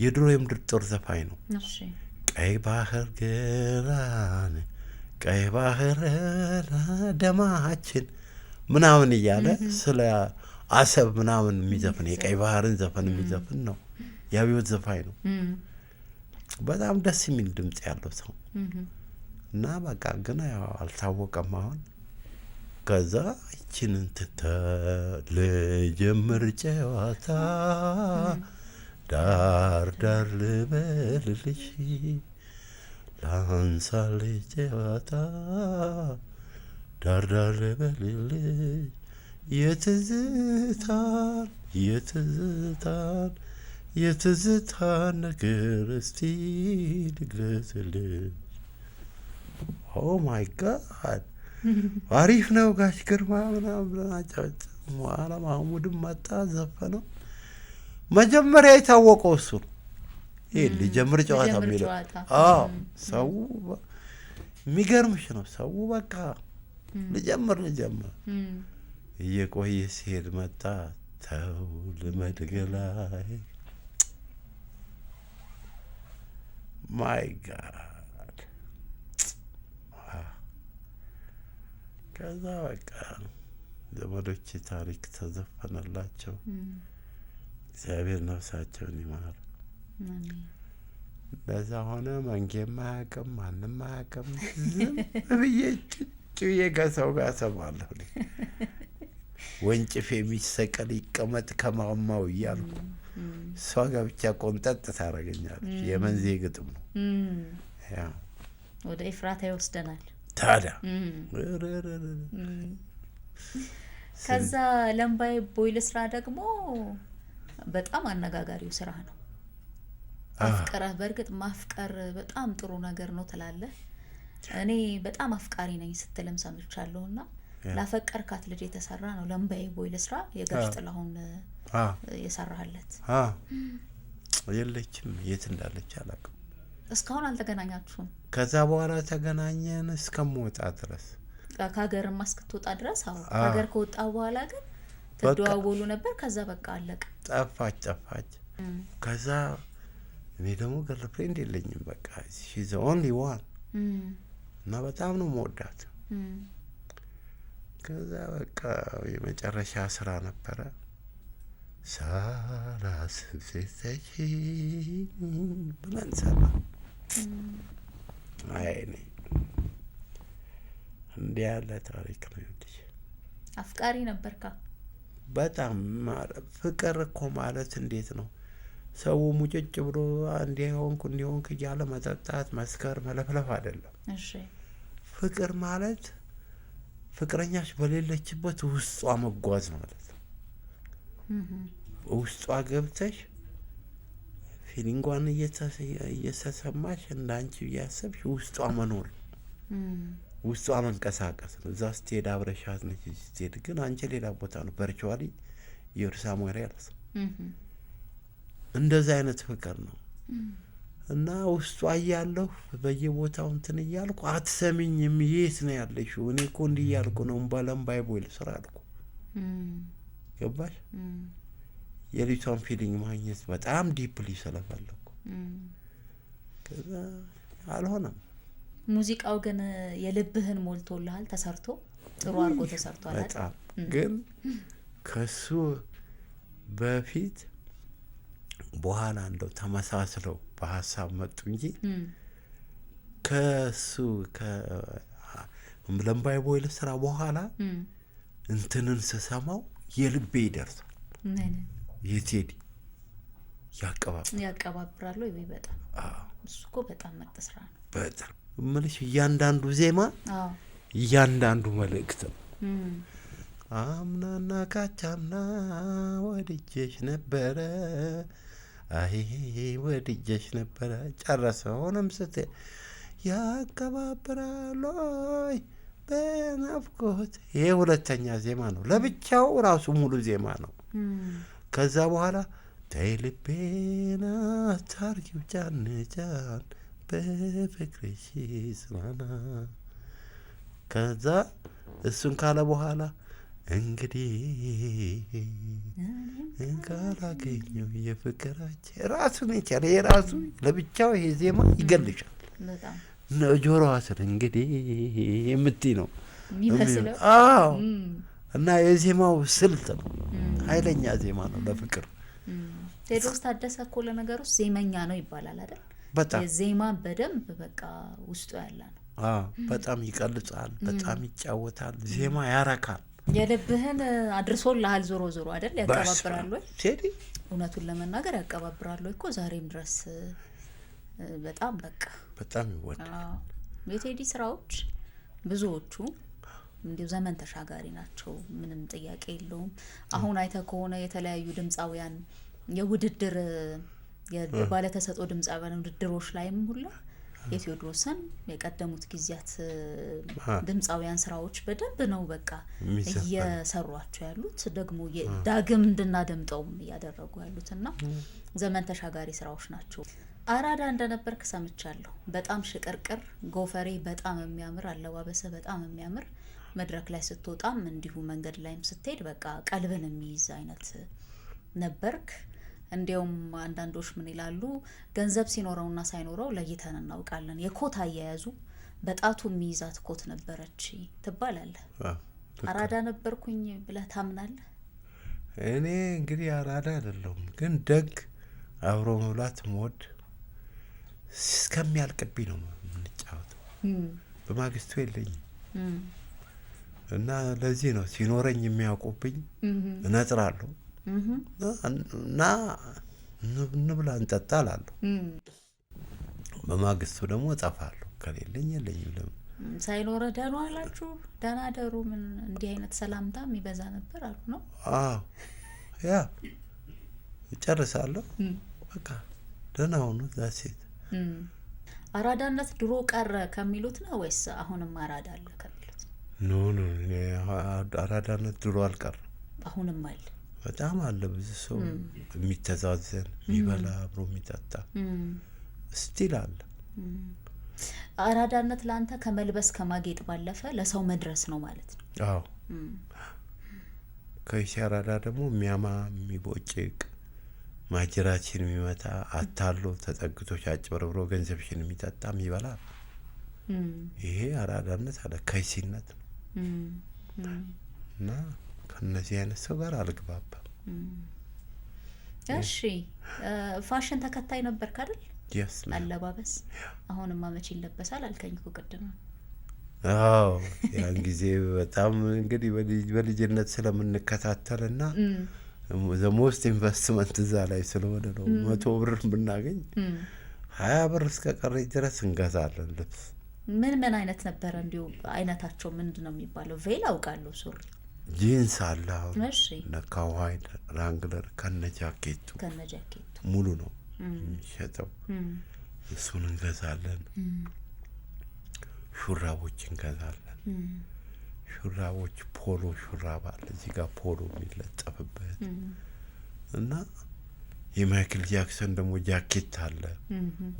የድሮ የምድር ጦር ዘፋኝ ነው። ቀይ ባህር ግራን ቀይ ባህር ደማችን ምናምን እያለ ስለ አሰብ ምናምን የሚዘፍን የቀይ ባህርን ዘፈን የሚዘፍን ነው። የአብዮት ዘፋኝ ነው። በጣም ደስ የሚል ድምጽ ያለው ሰው እና በቃ ግን ያው አልታወቀም አሁን። ከዛ ይችንን ልጀምር ጨዋታ ዳር ዳር ልበልልሽ ላንሳልሽ ጨዋታ ዳር ዳር ልበልልሽ የትዝታን ነገር እስቲ ልግለጽልሽ። ኦ ማይ ጋድ አሪፍ ነው ጋሽ ግርማ ምናምን አጫወት። በኋላ መሐሙድም መጣ ዘፈነው። መጀመሪያ የታወቀው እሱ ነው። ይሄ ልጀምር ጨዋታ የሚለው ሰው የሚገርምሽ ነው። ሰው በቃ ልጀምር እየቆየ ሲሄድ መጣ ተው ልመድ ገላይ ማይ ጋድ ከዛ በቃ ዘመዶች ታሪክ ተዘፈነላቸው። እግዚአብሔር ነፍሳቸውን ይማር። እንደዛ ሆነ። መንጌም አያውቅም ማንም አያውቅም። ዝም ብዬ ጭዬ ከሰው ጋር ሰማለሁ። ወንጭፍ የሚሰቀል ይቀመጥ ከማማው እያልኩ እሷ ጋር ብቻ ቆንጠጥ ታደርገኛለች። የመንዜ ግጥም ነው። ወደ ኤፍራታ ይወስደናል ታዲያ። ከዛ ለምባይ ቦይ ልስራ ደግሞ በጣም አነጋጋሪው ስራ ነው። አፍቀረህ በእርግጥ ማፍቀር በጣም ጥሩ ነገር ነው ትላለህ። እኔ በጣም አፍቃሪ ነኝ ስትልም ሰምቻለሁና ላፈቀርካት ልጅ የተሰራ ነው ለምባይ ቦይ ልስራ። የጋሽ ጥላሁን የሰራህለት የለችም፣ የት እንዳለች አላውቅም። እስካሁን አልተገናኛችሁም? ከዛ በኋላ ተገናኘን እስከምወጣ ድረስ ከሀገርማ እስክትወጣ ድረስ። አዎ ከሀገር ከወጣ በኋላ ግን ትደዋወሉ ነበር። ከዛ በቃ አለቀ። ጠፋች። ከዛ እኔ ደግሞ ገርልፍሬንድ የለኝም። በቃ ሺ ዘ ኦንሊ ዋን እና በጣም ነው መወዳት። ከዛ በቃ የመጨረሻ ስራ ነበረ። ሳላስብ ሴተሽ ብለን ሰራ። አይኔ እንዲህ ያለ ታሪክ ነው። ይኸውልሽ አፍቃሪ ነበርካ? በጣም ፍቅር እኮ ማለት እንዴት ነው? ሰው ሙጭጭ ብሎ እንዲሆንክ እያለ መጠጣት፣ መስከር፣ መለፍለፍ አይደለም። እሺ ፍቅር ማለት ፍቅረኛሽ በሌለችበት ውስጧ መጓዝ ማለት ነው። ውስጧ ገብተሽ ፊሊንጓን እየተሰማሽ እንዳንቺ እያሰብሽ ውስጧ መኖር፣ ውስጧ መንቀሳቀስ ነው። እዛ ስትሄድ አብረሻት ነች። ስትሄድ ግን አንቺ ሌላ ቦታ ነው። ቨርቹዋሊ የእርሳ ሞሪያ ያለስ እንደዛ አይነት ፍቅር ነው። እና ውስጧ እያለሁ በየቦታው እንትን እያልኩ አትሰሚኝም፣ የት ነው ያለሽው? እኔ እኮ እንዲህ እያልኩ ነው ለምባይ ቦይ ልስራ አልኩ። ገባሽ? የልጅቷን ፊሊንግ ማግኘት በጣም ዲፕሊ ስለፈለኩ ከዛ አልሆነም። ሙዚቃው ግን የልብህን ሞልቶልሃል። ተሰርቶ ጥሩ አድርጎ ተሰርቷል። በጣም ግን ከሱ በፊት በኋላ እንደው ተመሳስለው በሀሳብ መጡ እንጂ ከሱ ለምባይ ቦይ ልስራ በኋላ እንትንን ስሰማው የልቤ ይደርሳል። የቴዲ ያቀባብራሉ ወይ? በጣም እሱ እኮ በጣም ምርጥ ስራ ነው። በጣም እምልሽ እያንዳንዱ ዜማ እያንዳንዱ መልእክት ነው። አምናና ካቻምና ወድጄሽ ነበረ፣ አይ ወድጄሽ ነበረ ጨረሰውንም ስትል ያቀባብራሎይ በናፍቆት። ይሄ ሁለተኛ ዜማ ነው። ለብቻው ራሱ ሙሉ ዜማ ነው። ከዛ በኋላ ተይ ልቤና ታርጊው ጫን ጫን በፍቅርሽ ጽናና። ከዛ እሱን ካለ በኋላ እንግዲህ ካላገኘው የፍቅራችን ራሱን የቻለ የራሱ ለብቻው ይሄ ዜማ ይገልሻል። ጆሮዋ ስር እንግዲህ የምትይ ነው የሚመስለው። አዎ እና የዜማው ስልት ነው። ኃይለኛ ዜማ ነው ለፍቅር። ቴዎድሮስ ታደሰ እኮ ለነገሩ ዜመኛ ነው ይባላል አይደል? በጣም የዜማ በደንብ በቃ ውስጡ ያለ ነው። በጣም ይቀልጻል፣ በጣም ይጫወታል፣ ዜማ ያረካል። የልብህን አድርሶልሃል። ዞሮ ዞሮ አይደል? ያቀባብራሉ ቴዲ። እውነቱን ለመናገር ያቀባብራሉ እኮ ዛሬም ድረስ በጣም በቃ በጣም ይወዳል። የቴዲ ስራዎች ብዙዎቹ እንዲሁ ዘመን ተሻጋሪ ናቸው። ምንም ጥያቄ የለውም። አሁን አይተህ ከሆነ የተለያዩ ድምጻውያን የውድድር የባለተሰጥኦ ድምጻውያን ውድድሮች ላይም ሁሉ የቴዎድሮስን የቀደሙት ጊዜያት ድምጻውያን ስራዎች በደንብ ነው በቃ እየሰሯቸው ያሉት። ደግሞ ዳግም እንድናደምጠውም እያደረጉ ያሉትና ዘመን ተሻጋሪ ስራዎች ናቸው። አራዳ እንደነበርክ ሰምቻለሁ። በጣም ሽቅርቅር፣ ጎፈሬ በጣም የሚያምር፣ አለባበሰ በጣም የሚያምር፣ መድረክ ላይ ስትወጣም እንዲሁ መንገድ ላይም ስትሄድ በቃ ቀልብን የሚይዝ አይነት ነበርክ። እንዲያውም አንዳንዶች ምን ይላሉ ገንዘብ ሲኖረውና ሳይኖረው ለይተን እናውቃለን። የኮት አያያዙ በጣቱ የሚይዛት ኮት ነበረች ትባላለህ። አራዳ ነበርኩኝ ብለህ ታምናለህ? እኔ እንግዲህ አራዳ አይደለሁም፣ ግን ደግ አብሮ መብላት ሞድ እስከሚያልቅብኝ ነው የምንጫወተው። በማግስቱ የለኝም እና ለዚህ ነው ሲኖረኝ የሚያውቁብኝ እነጥራለሁ እና እንብላ እንጠጣ እላለሁ። በማግስቱ ደግሞ እጠፋለሁ። ከሌለኝ የለኝም። ለምን ሳይኖረ ደህና አላችሁ? ደህና ደሩ። ምን እንዲህ አይነት ሰላምታ የሚበዛ ነበር አሉ ነው? አዎ ያ እጨርሳለሁ። በቃ ደህና ሁኑ ዛሴት። አራዳነት ድሮ ቀረ ከሚሉት ነው ወይስ አሁንም አራዳ አለ ከሚሉት? ኖ አራዳነት ድሮ አልቀረም፣ አሁንም አለ። በጣም አለ። ብዙ ሰው የሚተዛዘን የሚበላ አብሮ የሚጠጣ ስቲል አለ። አራዳነት ለአንተ ከመልበስ ከማጌጥ ባለፈ ለሰው መድረስ ነው ማለት ነው? አዎ። ከይሲ አራዳ ደግሞ የሚያማ የሚቦጭቅ ማጅራችን የሚመታ አታሎ ተጠግቶ አጭበርብሮ ገንዘብሽን የሚጠጣ የሚበላ ይሄ አራዳነት አለ። ከይሲነት ነው እና ከነዚህ አይነት ሰው ጋር አልግባባም። እሺ ፋሽን ተከታይ ነበርክ አይደል? yes አለባበስ አሁንማ መቼ ይለበሳል አልከኝ እኮ ቅድም። አዎ ያን ጊዜ በጣም እንግዲህ በልጅነት ስለምንከታተልና the most investment እዛ ላይ ስለሆነ ነው 100 ብር ብናገኝ 20 ብር እስከ ቀረኝ ድረስ እንገዛለን ልብስ። ምን አይነት ነበር? እንዲሁ አይነታቸው ምንድነው የሚባለው? ቬል አውቃለሁ፣ ሱሪ፣ ጂንስ አለ። እሺ ነካዋይ ራንግለር ከነጃኬቱ ሙሉ ነው የሚሸጠው። እሱን እንገዛለን። ሹራቦች እንገዛለን። ሹራቦች ፖሎ ሹራብ አለ እዚህ ጋር ፖሎ የሚለጠፍበት እና የማይክል ጃክሰን ደግሞ ጃኬት አለ።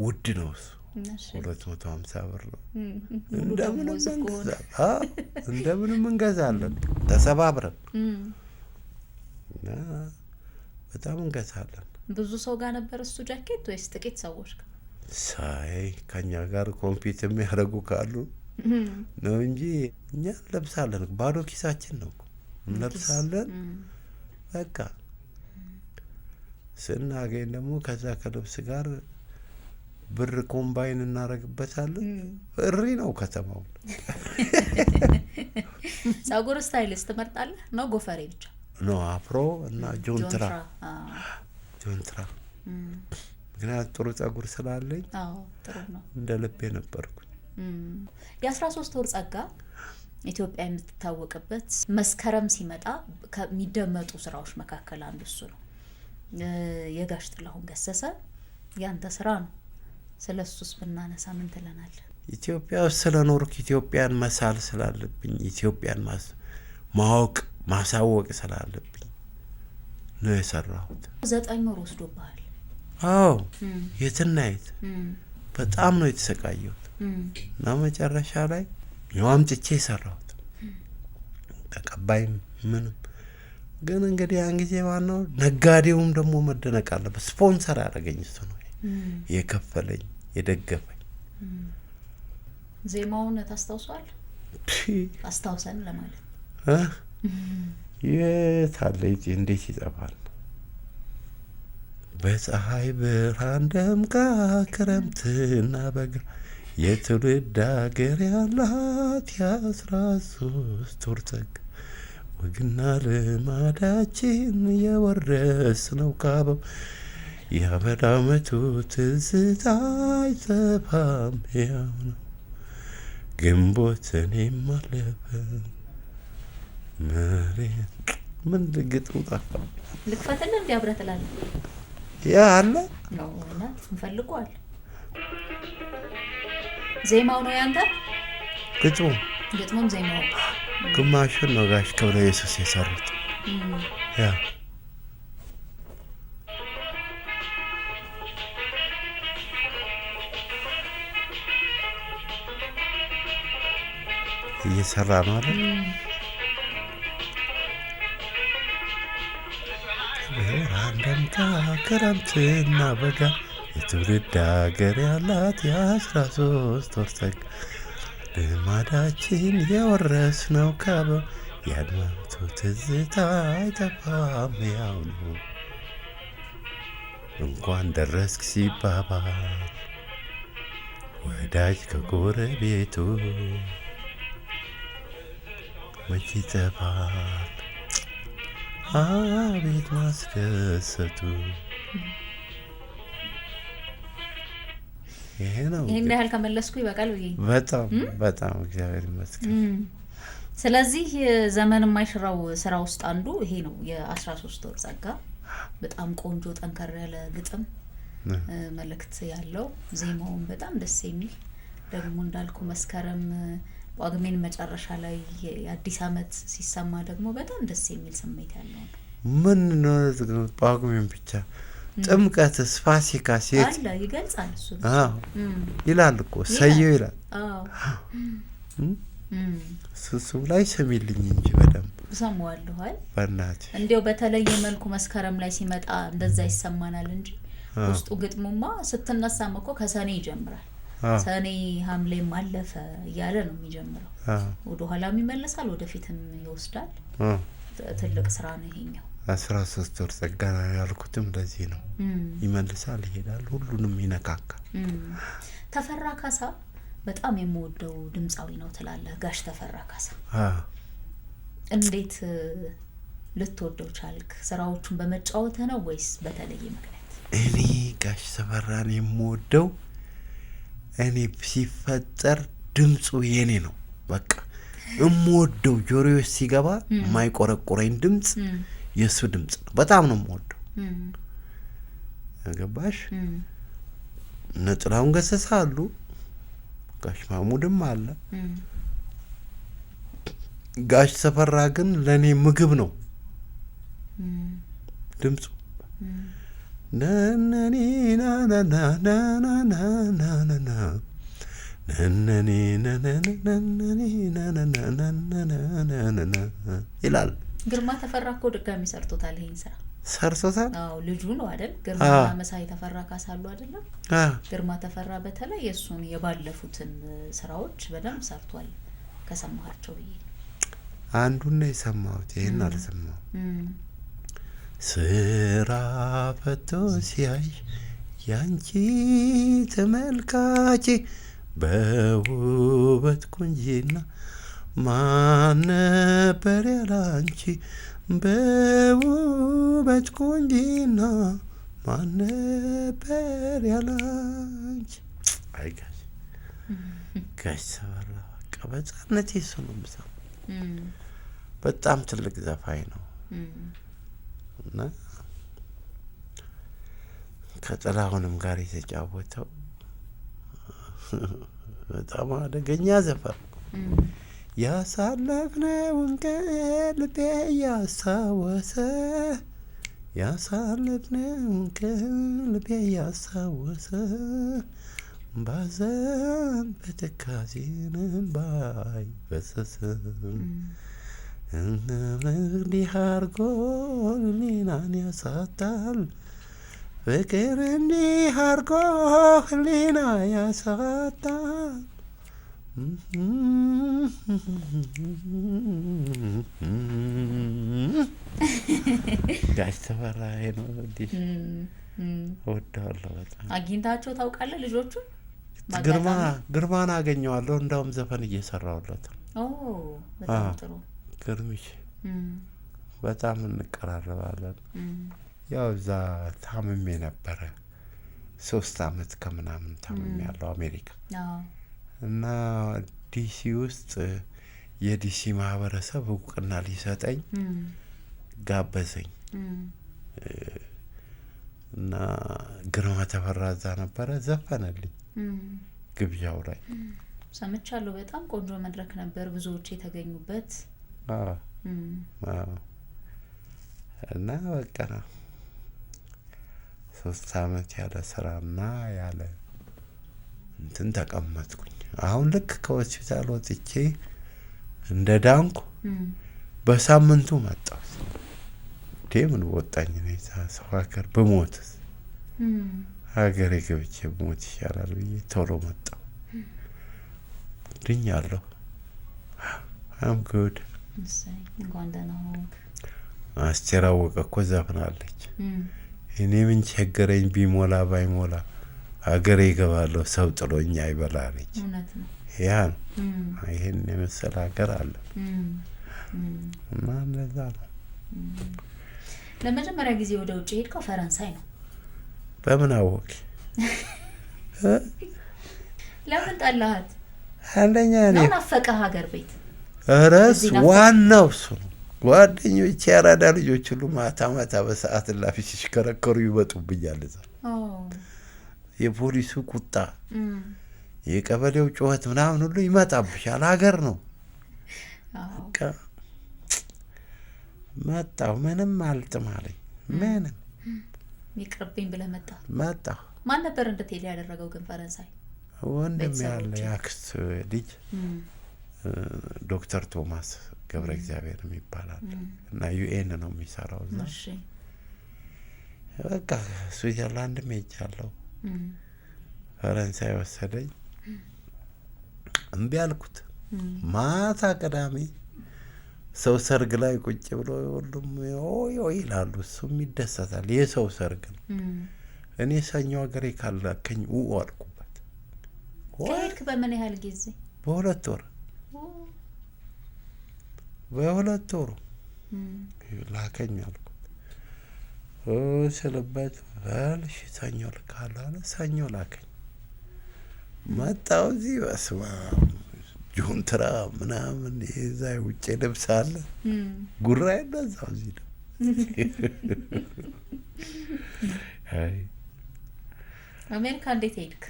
ውድ ነው እሱ 250 ብር ነው። እንደምንም እንገዛለን ተሰባብረን እና በጣም እንገዛለን። ብዙ ሰው ጋር ነበር እሱ ጃኬት ወይስ ጥቂት ሰዎች ጋር? ሳይ ከኛ ጋር ኮምፒት የሚያደርጉ ካሉ ነው እንጂ እኛ ለብሳለን። ባዶ ኪሳችን ነው እንለብሳለን። በቃ ስናገኝ ደግሞ ከዛ ከልብስ ጋር ብር ኮምባይን እናረግበታለን። እሪ ነው ከተማው። ጸጉር ስታይሊስት ትመርጣለህ ነው ጎፈሬ ብቻ? ኖ አፍሮ እና ጆንትራ ምክንያቱም ጥሩ ጸጉር ስላለኝ ጥሩ ነው። እንደ ልቤ ነበርኩኝ። የ13 ወር ጸጋ ኢትዮጵያ የምትታወቅበት መስከረም ሲመጣ ከሚደመጡ ስራዎች መካከል አንዱ እሱ ነው። የጋሽ ጥላሁን ገሰሰ ያንተ ስራ ነው። ስለሱስ ብናነሳ ምን ትለናለህ? ኢትዮጵያ ውስጥ ስለኖርኩ ኢትዮጵያን መሳል ስላለብኝ ኢትዮጵያን ማወቅ ማሳወቅ ስላለብኝ ነው የሰራሁት። 9 ወር ወስዶብሃል? አዎ የትናየት በጣም ነው የተሰቃየሁት እና መጨረሻ ላይ ያምጥቼ ሰራሁት። ተቀባይም ምንም ግን እንግዲህ ያን ጊዜ ማነው ነጋዴውም ደግሞ መደነቅ አለበት። ስፖንሰር ያደረገኝ እሱ ነው የከፈለኝ የደገፈኝ። ዜማውን ታስታውሷል? አስታውሰን ለማለት የታለ እንዴት ይጠፋል? በፀሐይ ብርሃን ደምቃ ክረምትና በጋ የትውልድ አገር ያላት የ13 ወር ጸጋ ወግና ልማዳችን የወረስነው ካበው የአመድ አመቱ ትዝታ አይጠፋም ያው ነው ግንቦትን አለፈ መሬት ምን ልግጥም ጠፋ። ልክፈትልህ እንዲ አብረህ ትላለህ? ያ አለ ነው እናት እንፈልገዋል። ዜማው ነው ያንተ? ግጥሙም ዜማው ግማሹን ነው ጋሽ ክብረ ኢየሱስ የሰሩት። ያ እየሰራ ነው አይደል? አንደምታ ክረምትና በጋ የትውልድ ሀገር ያላት የ13 ወር ጸጋ ልማዳችን የወረስነው ካበው የአድማቱ ትዝታ አይጠፋም ያው ነው። እንኳን ደረስክ ሲባባል ወዳጅ ከጎረቤቱ መቼ ይጠፋል አቤት ማስደሰቱ። ይሄ ነው። ይሄን ያህል ከመለስኩ ይበቃል ብዬ በጣም በጣም እግዚአብሔር ይመስገን። ስለዚህ ዘመን የማይሽራው ስራ ውስጥ አንዱ ይሄ ነው የ13 ወር ጸጋ። በጣም ቆንጆ ጠንከር ያለ ግጥም መልእክት ያለው ዜማውን በጣም ደስ የሚል ደግሞ እንዳልኩ መስከረም ጳጉሜን መጨረሻ ላይ የአዲስ አመት ሲሰማ ደግሞ በጣም ደስ የሚል ስሜት ያለው ነው። ምን ነው ጳጉሜን ብቻ ጥምቀትስ ፋሲካ ሲት አለ ይገልጻል እሱ። አዎ ይላል እኮ ሰየው ይላል። አዎ እሱ ላይ ሰሚልኝ እንጂ በደንብ ሰማዋለሁ። አይ በእናትህ እንዴው በተለየ መልኩ መስከረም ላይ ሲመጣ እንደዛ ይሰማናል እንጂ ውስጡ ግጥሙማ ስትነሳም እኮ ከሰኔ ይጀምራል። ሰኔ ሐምሌም አለፈ እያለ ነው የሚጀምረው። ወደ ኋላም ይመለሳል ወደፊትም ይወስዳል። ትልቅ ስራ ነው ይሄኛው። 13 ወር ጸጋ ያልኩትም ለዚህ ነው። ይመልሳል ይሄዳል ሁሉንም ይነካካል። ተፈራ ካሳ በጣም የምወደው ድምጻዊ ነው ትላለህ ጋሽ ተፈራ ካሳ። እንዴት ልትወደው ቻልክ? ስራዎቹን በመጫወት ነው ወይስ በተለየ ምክንያት? እኔ ጋሽ ተፈራን የምወደው እኔ ሲፈጠር ድምጹ የኔ ነው በቃ እምወደው ጆሮዬ ሲገባ ማይቆረቆረኝ ድምጽ የሱ ድምጽ ነው። በጣም ነው የምወደው። ገባሽ? ነጥላውን ገሰሰ አሉ ጋሽ ማሙድም አለ። ጋሽ ተፈራ ግን ለኔ ምግብ ነው ድምጹ። ነነኒ ናናናናናናናና ነነኒ ነነነነኒ ናናናናናናና ይላል። ግርማ ተፈራ እኮ ድጋሚ ሰርቶታል ይሄን ስራ። ሰርቶታል? አዎ ልጁ ነው አይደል? ግርማ መሳይ ተፈራ ካሳሉ አይደለም? ግርማ ተፈራ በተለይ የሱን የባለፉትን ስራዎች በደንብ ሰርቷል ከሰማሃቸው ብዬ አንዱን ነው የሰማሁት። ይሄን አልሰማሁም። ስራ ፈቶ ሲያይ ያንቺ ተመልካች በውበት ቁንጂና ማን ነበር ያላንቺ በውበት ቁንጂና ማን ነበር ያላንቺ። አይ ጋሽ ተፈራ በቃ በጻነቴ እሱ ነው የምሰማው። በጣም ትልቅ ዘፋኝ ነው እና ከጥላሁንም ጋር የተጫወተው በጣም አደገኛ ዘፈን ያሳለፍነውን ቀን ልቤ ያሳወሰ ያሳለፍነውን ቀን ልቤ ያሳወሰ ባዘን በትካዜን ባይፈሰስ እንዲህ አርጎ ህሊናን ያሳጣል ፍቅር እንዲህ አርጎ ህሊና ያሳጣል። ጋሽ ተፈራ ነው እንዲህ እወደዋለሁ በጣም። አግኝታቸው ታውቃለህ ልጆቹን? ግርማን አገኘዋለሁ እንደውም ዘፈን እየሰራሁለት ነው። በጣም ጥሩ ግርምሽ በጣም እንቀራረባለን። ያው እዛ ታምሜ ነበረ 3 አመት ከምናምን ታምሜ ያለው አሜሪካ እና ዲሲ ውስጥ የዲሲ ማህበረሰብ እውቅና ሊሰጠኝ ጋበዘኝ እና ግርማ ተፈራ እዛ ነበረ ዘፈነልኝ ግብዣው ላይ ሰምቻለሁ። በጣም ቆንጆ መድረክ ነበር ብዙዎች የተገኙበት። እና በቃ 3 አመት ያለ ስራና ያለ እንትን ተቀመጥኩኝ። አሁን ልክ ከሆስፒታል ወጥቼ እንደ ዳንኩ በሳምንቱ መጣሁ። ምን ወጣኝ ነው ሰው ሀገር በሞትስ ሀገሬ ገብቼ ሞት ይሻላል ብዬ ቶሎ መጣሁ። ድኛለሁ። አም ጉድ። እንኳን ደህና ሆንክ። አስቴር አወቀ እኮ ዘፍናለች። እኔ ምን ቸገረኝ ቢሞላ ባይሞላ ሀገሬ እገባለሁ ሰው ጥሎኝ አይበላለች። ያ ነው። ይሄን የመሰለ ሀገር አለ እና እንደዛ ነው። ለመጀመሪያ ጊዜ ወደ ውጭ ሄድከው ፈረንሳይ ነው? በምን አወቅ? ለምን ጠላሃት? አንደኛ እኔ ናፈቀህ ሀገር ቤት? እረስ ዋናው እሱ ነው። ጓደኞቼ ያራዳ ልጆች ሁሉ ማታ ማታ በሰዓት እላፊ ሲሽከረከሩ ይመጡብኛል። እዛ የፖሊሱ ቁጣ፣ የቀበሌው ጩኸት ምናምን ሁሉ ይመጣብሻል። ሀገር ነው። መጣሁ። ምንም አልጥም አለኝ። ምንም ይቅርብኝ ብለህ መጣሁ። ማን ነበር እንድትሄድ ያደረገው ግን ፈረንሳይ? ወንድም ያለ የአክስት ልጅ ዶክተር ቶማስ ገብረ እግዚአብሔር ይባላል እና ዩኤን ነው የሚሰራው እዛ። በቃ ስዊዘርላንድም ሄጃለሁ። ፈረንሳይ ወሰደኝ። እምቢ አልኩት። ማታ ቅዳሜ ሰው ሰርግ ላይ ቁጭ ብሎ ሁሉም ኦይ ይላሉ፣ እሱም ይደሰታል። የሰው ሰርግ ነው። እኔ ሰኞ ሀገሬ ካላከኝ አልኩበት። ከሄድክ በምን ያህል ጊዜ? በሁለት ወር ላከኝ አልኩት። ስለበት በልሽ ሰኞ ልካለሁ አለ። ሰኞ ላከኝ። መጣሁ እዚህ። በስመ አብ ጆንትራ ምናምን የዛ ውጭ ልብስ አለ ጉራ እንደዛው እዚህ ነው። አሜሪካ እንዴት ሄድክ?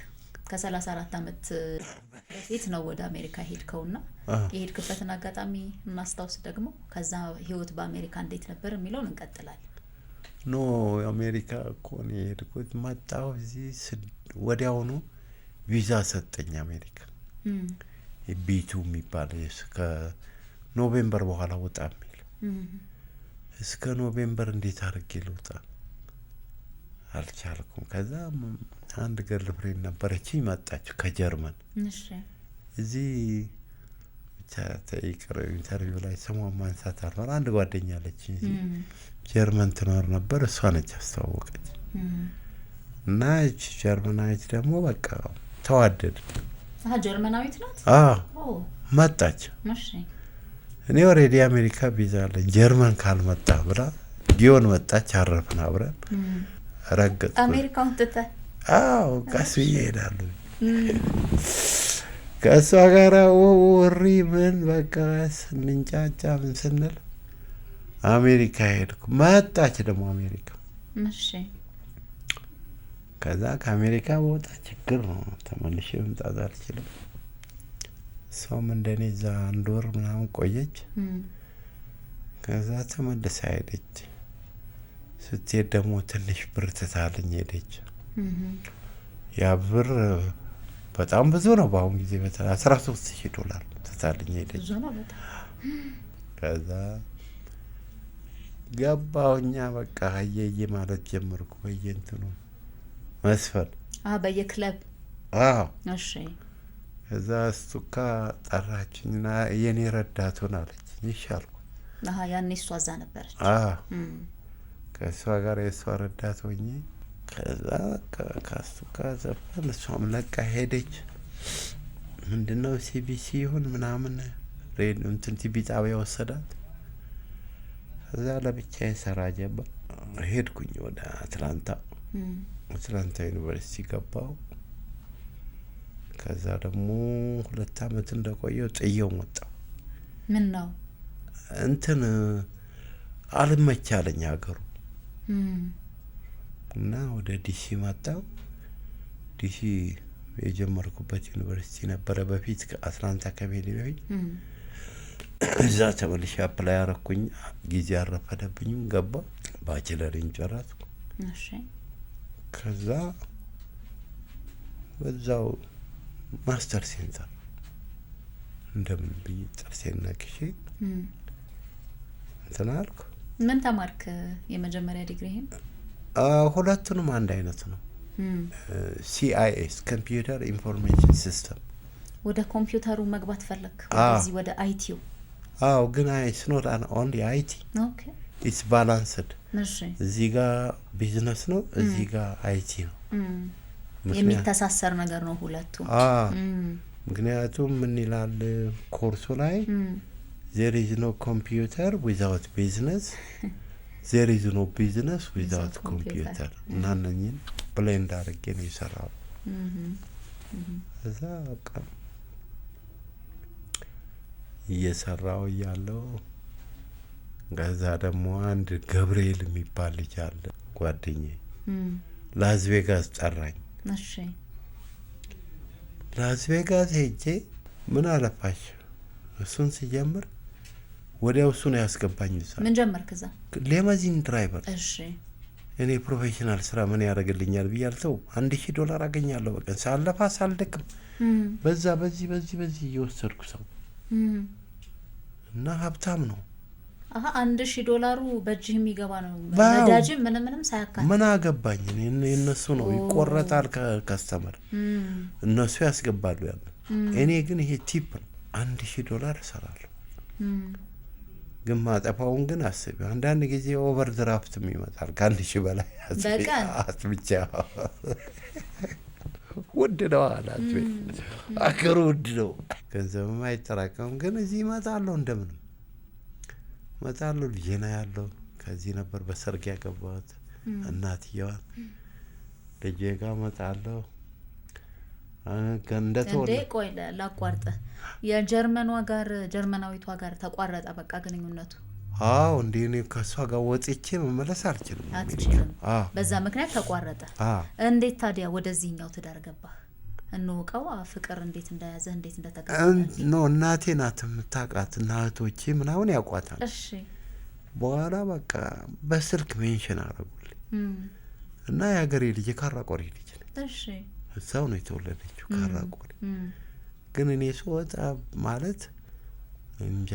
ከ34 አመት በፊት ነው ወደ አሜሪካ ሄድከውና የሄድክበትን አጋጣሚ እናስታውስ። ደግሞ ከዛ ህይወት በአሜሪካ እንዴት ነበር የሚለውን እንቀጥላለን። ኖ አሜሪካ እኮ ነው የሄድኩት። መጣሁ እዚህ ወዲያውኑ ቪዛ ሰጠኝ አሜሪካ። ቢቱ የሚባል እስከ ኖቬምበር በኋላ ወጣ የሚል እስከ ኖቬምበር እንዴት አድርጌ ልውጣ አልቻልኩም። ከዛ አንድ ገርል ፍሬንድ ነበረችኝ መጣች ከጀርመን። እዚህ ብቻ ተይቅር ኢንተርቪው ላይ ስሟን ማንሳት አልሆነ። አንድ ጓደኛ አለችኝ እዚህ ጀርመን ትኖር ነበር። እሷ ነች አስተዋወቀች እና እቺ ጀርመናዊት ደግሞ በቃ ተዋደድ። ጀርመናዊት ናት? መጣች። እኔ ኦልሬዲ አሜሪካ ቪዛ አለኝ። ጀርመን ካልመጣ ብላ ጊዮን መጣች። አረፍን አብረን። ረገጥ አሜሪካውን ትተህ? ቀስ ብዬ እሄዳለሁ ከእሷ ጋር ወሪ ምን በቃ ስንንጫጫ ምን ስንል አሜሪካ ሄድኩ። መጣች ደግሞ አሜሪካ። ከዛ ከአሜሪካ በወጣ ችግር ነው። ተመልሼ መምጣት አልችልም። እሷም እንደኔ እዛ አንድ ወር ምናምን ቆየች። ከዛ ተመልሳ ሄደች። ስትሄድ ደግሞ ትንሽ ብር ትታልኝ ሄደች። ያ ብር በጣም ብዙ ነው በአሁን ጊዜ። በተለይ $13,000 ትታልኝ ሄደች። ከዛ ገባሁኛ በቃ አየየ ማለት ጀመርኩ። በየእንትኑ መስፈል በየክለብ። እሺ። ከዛ እሱካ ጠራችኝና የኔ ረዳቱን አለች። ይሻልኩ። ያኔ እሷ እዛ ነበረች። ከእሷ ጋር የእሷ ረዳት ሆኜ ከዛ ከእሱካ ዘፈን እሷም ለቃ ሄደች። ምንድነው ሲቢሲ ይሁን ምናምን ሬዲዮ እንትን ቲቪ ጣቢያ ወሰዳት። ከዛ ለብቻዬ ሰራ ጀመር። ሄድኩኝ ወደ አትላንታ ዩኒቨርሲቲ ገባሁ። ከዛ ደግሞ 2 አመት እንደቆየው ጥየው መጣሁ። ምን ነው እንትን አልመቻለኝ ሀገሩ እና ወደ ዲሲ መጣሁ። ዲሲ የጀመርኩበት ዩኒቨርሲቲ ነበረ በፊት ከአትላንታ ከመሄዴ በፊት። እዛ ተመልሼ አፕላይ አረኩኝ። ጊዜ አረፈደብኝም ገባሁ። ባችለሬን ጨረስኩ። ከዛ በዛው ማስተር ሴንተር እንደምን ብዬ ጥርሴን ነክሼ እንትን አልኩ። ምን ተማርክ የመጀመሪያ ዲግሪህን? ሁለቱንም አንድ አይነት ነው። CIS ኮምፒውተር ኢንፎርሜሽን ሲስተም። ወደ ኮምፒውተሩ መግባት ፈለክ? ወደዚህ ወደ አይቲው? አዎ፣ ግን it's not only IT. ኦኬ። it's balanced። እሺ። እዚህ ጋር ቢዝነስ ነው፣ እዚህ ጋር IT ነው። የሚተሳሰር ነገር ነው ሁለቱ። ምክንያቱም ምን ይላል ኮርሱ ላይ there is no computer without business, there is no business without computer። እና እነኝን ብሌንድ አድርጌ ነው የሰራው። እዛ በቃ እየሰራው እያለው ከዛ ደግሞ አንድ ገብርኤል የሚባል ልጅ አለ ጓደኛዬ፣ ላስ ቬጋስ ጠራኝ። እሺ። ላስ ቬጋስ ሄጄ ምን አለፋሽ እሱን ሲጀምር ወዲያው እሱ ነው ያስገባኝ። ምን ጀመርክ እዛ? ሌማዚን ድራይቨር። እሺ። እኔ ፕሮፌሽናል ስራ ምን ያደርግልኛል ብያልተው $1000 አገኛለሁ በቀን ሳለፋ ሳልደክም በዛ በዚህ እየወሰድኩ ሰው እና ሀብታም ነው። $1000 በእጅህ የሚገባ ነው። ነዳጅ ምንም ሳያካትት ምን አገባኝ እኔ እነሱ ነው ይቆረጣል ከከስተመር እነሱ ያስገባሉ ያለ። እኔ ግን ይሄ ቲፕ $1000 እሰራለሁ። ግን ማጠፋውን ግን አስቢ። አንዳንድ ጊዜ ኦቨር ድራፍት ይመጣል ከ1000 በላይ አስብቻ። ውድ ነው አላት። አገሩ ውድ ነው፣ ገንዘብም አይጠራቀምም። ግን እዚህ እመጣለሁ፣ እንደምንም እመጣለሁ። ልጄና ያለው ከዚህ ነበር በሰርግ ያገባሁት እናትየዋን። ልጄ ጋር እመጣለሁ። እንዴ ቆይ ላቋርጥ። ጀርመናዊቷ ጋር ተቋረጠ በቃ ግንኙነቱ? አዎ፣ እንዴ እኔ ከሷ ጋር ወጥቼ መመለስ አልችልም። በዛ ምክንያት ተቋረጠ። እንዴት ታዲያ ወደዚህኛው ትዳር ገባህ? እንወቀው ፍቅር እንዴት እንደያዘ እንዴት እንደተቀበለ ነው። እናቴ ናት የምታውቃት፣ እናቶቼ ምናምን ያውቋታል። እሺ። በኋላ በቃ በስልክ ሜንሽን አደረጉልኝ እና የሀገሬ ልጅ ካራቆሪ ልጅ ነች። እሺ። እዛው ነው የተወለደችው ካራቆሪ። ግን እኔ ስወጣ ማለት እንጃ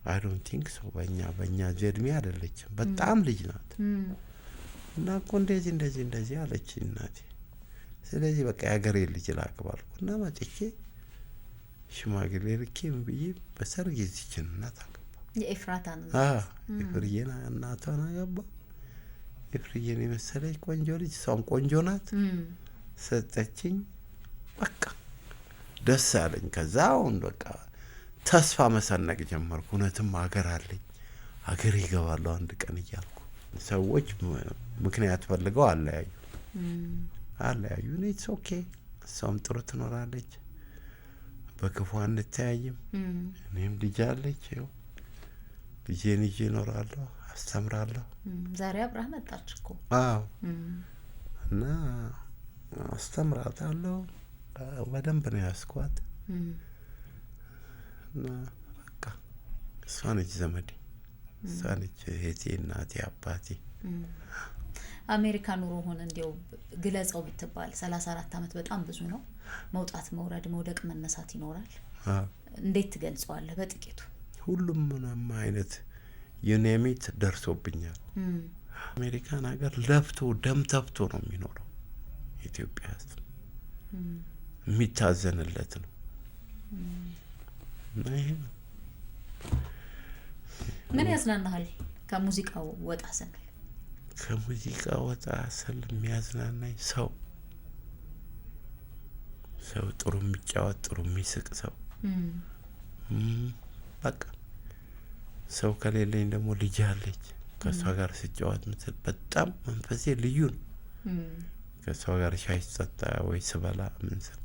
አይ ዶንት ቲንክ ሶ በእኛ እድሜ አይደለችም፣ በጣም ልጅ ናት። እና እኮ እንደዚህ አለች እናቴ። ስለዚህ በቃ የሀገሬ ልጅ ላግባልኩ እና መጥቼ ሽማግሌ ልኬ ምን ብዬ በሰርግ ይዝችን እናት አገባ። የኤፍራታን ኤፍርዬን እናቷን አገባ። ኤፍርዬን የመሰለች ቆንጆ ልጅ፣ እሷም ቆንጆ ናት። ሰጠችኝ። በቃ ደስ አለኝ። ከዛ አሁን በቃ ተስፋ መሰነቅ ጀመርኩ። እውነትም ሀገር አለኝ፣ ሀገር ይገባለሁ አንድ ቀን እያልኩ። ሰዎች ምክንያት ፈልገው አለያዩ። ኢትስ ኦኬ። እሷም ጥሩ ትኖራለች፣ በክፉ አንተያይም። እኔም ልጅ አለች፣ ይኸው ልጄን ይዤ እኖራለሁ፣ አስተምራለሁ። ዛሬ አብረህ መጣች እኮ። አዎ። እና አስተምራታለሁ። በደንብ ነው ያስኳት። እና በቃ እሷ ነች ዘመዴ፣ እሷ ነች እህቴ፣ እናቴ፣ አባቴ። አሜሪካ ኑሮ ሆነ እንዲያው ግለጸው ብትባል 34 አመት በጣም ብዙ ነው። መውጣት መውረድ፣ መውደቅ መነሳት ይኖራል። እንዴት ትገልጸዋለህ በጥቂቱ? ሁሉም ምንም አይነት የኔሚት ደርሶብኛል። አሜሪካን ሀገር ለፍቶ ደም ተፍቶ ነው የሚኖረው። ኢትዮጵያ ውስጥ የሚታዘንለት ነው። ምን ያዝናናሃል ከሙዚቃው ወጣ ስንል? ከሙዚቃ ወጣ ስል የሚያዝናናኝ ሰው ጥሩ የሚጫወት ጥሩ የሚስቅ ሰው። በቃ ሰው ከሌለኝ ደግሞ ልጅ አለች፣ ከሷ ጋር ስጫወት ምትል በጣም መንፈሴ ልዩ ነው። ከሷ ጋር ሻይ ስጠጣ ወይ ስበላ ምን ስል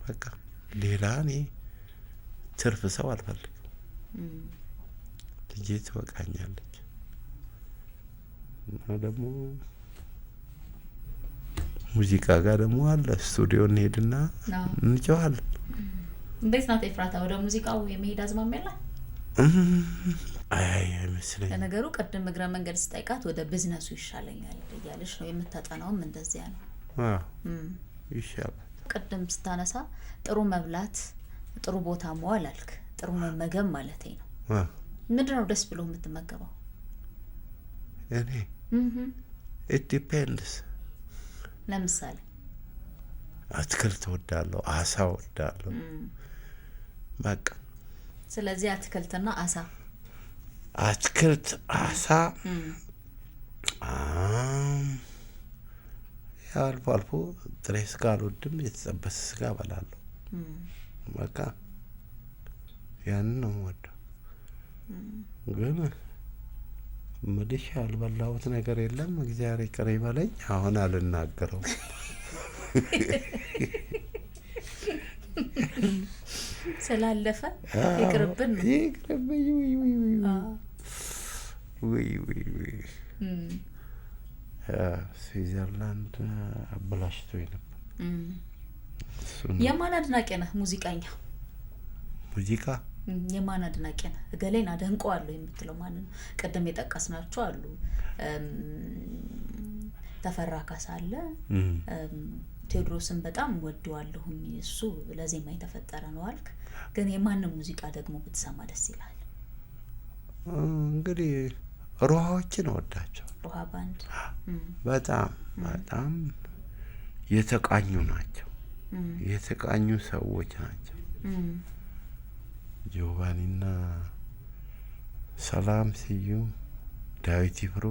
በቃ ሌላ እኔ ትርፍ ሰው አልፈልግም። ልጄ ትበቃኛለች። እና ደግሞ ሙዚቃ ጋር ደግሞ አለ፣ ስቱዲዮ እንሄድና እንጫወታለን። እንዴት ናት ኤፍራታ? ወደ ሙዚቃው የመሄድ አዝማሚያ አለ? አይ አይመስለኝም። ለነገሩ ቀደም እግረ መንገድ ስጠይቃት ወደ ቢዝነሱ ይሻለኛል እያለች ነው የምታጠናውም፣ እንደዚያ ነው። ይሻላል። ቅድም ስታነሳ ጥሩ መብላት፣ ጥሩ ቦታ መዋል አልክ። ጥሩ መመገብ ማለት ነው። ምንድነው ደስ ብሎ የምትመገበው? እኔ it depends። ለምሳሌ አትክልት ወዳለሁ፣ አሳ ወዳለሁ። በቃ ስለዚህ አትክልትና አሳ አትክልት አሳ አልፎ አልፎ ጥሬ ስጋ አልወድም፣ የተጠበሰ ስጋ እበላለሁ። በቃ ያንን ነው የምወደው። ግን ምልሽ ያልበላሁት ነገር የለም። እግዚአብሔር ይቅር ይበለኝ። አሁን አልናገረውም። ስላለፈ ይቅርብን ነው። ይቅርብኝ። ውይ ስዊዘርላንድ አበላሽቶኝ ነበር። የማን አድናቂ ነህ? ሙዚቀኛ ሙዚቃ የማን አድናቂ ነህ? እገሌን አደንቀዋለሁ የምትለው ማን ነው? ቅድም የጠቀስናቸው አሉ። ተፈራ ካሳ አለ። ቴዎድሮስን በጣም ወደዋለሁኝ፣ እሱ ለዜማ የተፈጠረ ነው አልክ። ግን የማን ሙዚቃ ደግሞ ብትሰማ ደስ ይላል? እንግዲህ ሮሃዎችን ወዳቸው። ሮሃ ባንድ በጣም በጣም የተቃኙ ናቸው። የተቃኙ ሰዎች ናቸው። ጆቫኒና ሰላም ስዩም፣ ዳዊት ይፍሩ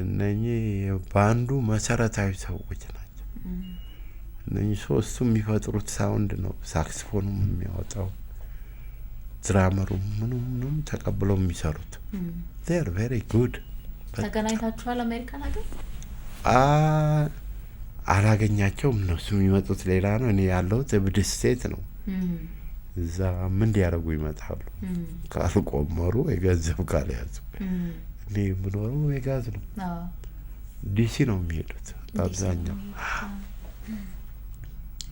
እነኚህ ባንዱ መሰረታዊ ሰዎች ናቸው። እነኚህ ሶስቱ የሚፈጥሩት ሳውንድ ነው ሳክስፎኑም የሚያወጣው ድራመሩም ምኑም ተቀብለው የሚሰሩት። they are very good። ተገናኝታችኋል አሜሪካን ሀገር? አላገኛቸውም። እነሱ የሚመጡት ሌላ ነው። እኔ ያለሁት እብድ ስቴት ነው። እዛ ምን ሊያደርጉ ይመጣሉ? ካልቆመሩ የገንዘብ ካልያዙ። እኔ የምኖረው ቬጋስ ነው። ዲሲ ነው የሚሄዱት በአብዛኛው።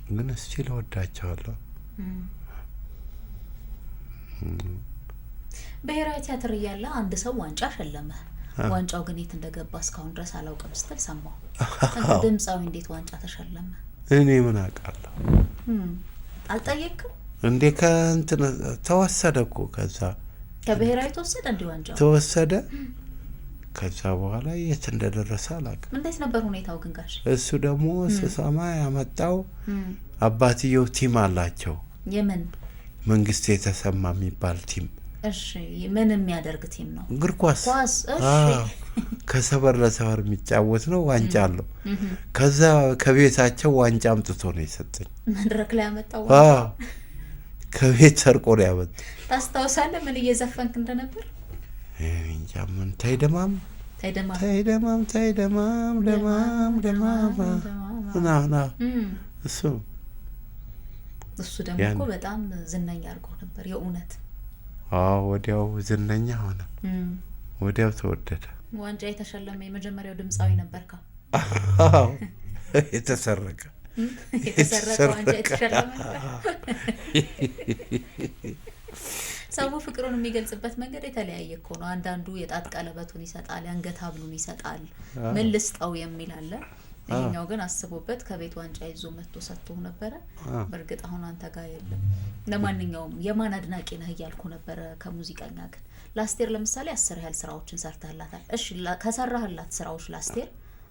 ግን እስቲል እወዳቸዋለሁ። ብሔራዊ ቲያትር እያለ አንድ ሰው ዋንጫ ሸለመ። ዋንጫው ግን የት እንደገባ እስካሁን ድረስ አላውቅም ስትል ሰማሁ። ድምጻዊ እንዴት ዋንጫ ተሸለመ? እኔ ምን አውቃለሁ? አልጠየቅም እንዴ? ከእንትን ተወሰደ እኮ ከዛ ከብሔራዊ ተወሰደ። እንዴ ዋንጫው ተወሰደ። ከዛ በኋላ የት እንደደረሰ አላውቅም። እንዴት ነበር ሁኔታው ግን ጋሽ? እሱ ደግሞ ስሰማ ያመጣው አባትየው ቲም አላቸው። የምን መንግስት የተሰማ የሚባል ቲም። እሺ ምን የሚያደርግ ቲም ነው? እግር ኳስ። እሺ ከሰበር ለሰበር የሚጫወት ነው። ዋንጫ አለው። ከዛ ከቤታቸው ዋንጫ አምጥቶ ነው የሰጠኝ። መድረክ ላይ ያመጣው? ከቤት ሰርቆ ነው ያመጣው። ታስታውሳለህ ምን እየዘፈንክ እንደነበር? እንጃ ምን ታይደማም ና እሱ ደግሞ እኮ በጣም ዝነኛ አድርጎ ነበር የእውነት። ወዲያው ዝነኛ ሆነ። ወዲያው ተወደደ። ዋንጫ የተሸለመ የመጀመሪያው ድምጻዊ ነበርካ? የተሰረቀ ዋንጫ የተሸለመ። ሰው ፍቅሩን የሚገልጽበት መንገድ የተለያየ እኮ ነው። አንዳንዱ የጣት ቀለበቱን ይሰጣል፣ የአንገት ሀብሉን ይሰጣል፣ ምን ልስጠው የሚል አለ። ይሄኛው ግን አስቦበት ከቤት ዋንጫ ይዞ መጥቶ ሰጥቶ ነበረ። በርግጥ አሁን አንተ ጋር የለም። ለማንኛውም የማን አድናቂ ነህ እያልኩ ነበረ ከሙዚቀኛ ግን ላስቴር ለምሳሌ 10 ያህል ስራዎችን ሰርተህላታል። እሺ ከሰራህላት ስራዎች ላስቴር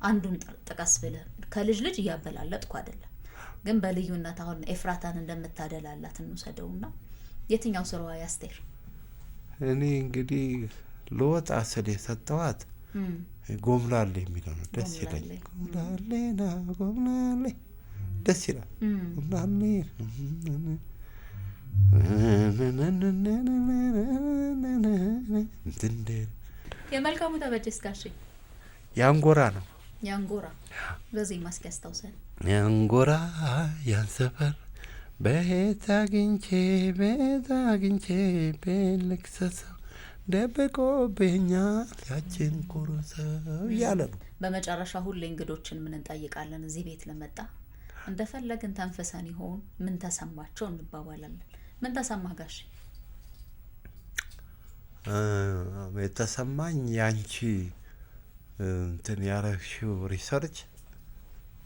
አንዱን ጥቀስ ብለህ ከልጅ ልጅ እያበላለጥኩ አይደለም፣ ግን በልዩነት አሁን ኤፍራታን እንደምታደላላት እንውሰደውና የትኛው ስራዋ ያስቴር? እኔ እንግዲህ ለወጣ ስለ የሰጠዋት ጎምላሌ የሚለው ነው። ደስ ይላል። ጎምላሌና ጎምላሌ ደስ ይላል። ጎምላሌ የመልካሙ ተበጀስ ጋሽ ያንጎራ ነው። ያንጎራ በዚህ ማስክ ያስታውሳል። ያንጎራ ያን ሰፈር ቤት አግኝቼ በልክሰሰው ደብቆብኛል ያችን ኩሩሰው እያለ ነው። በመጨረሻ ሁሌ እንግዶችን ምን እንጠይቃለን? እዚህ ቤት ለመጣ እንደፈለግን ተንፈሰን ይሆን ምን ተሰማቸው እንባባላለን። ምን ተሰማህ ጋሽ? የተሰማኝ ያንቺ እንትን ያረግሽው ሪሰርች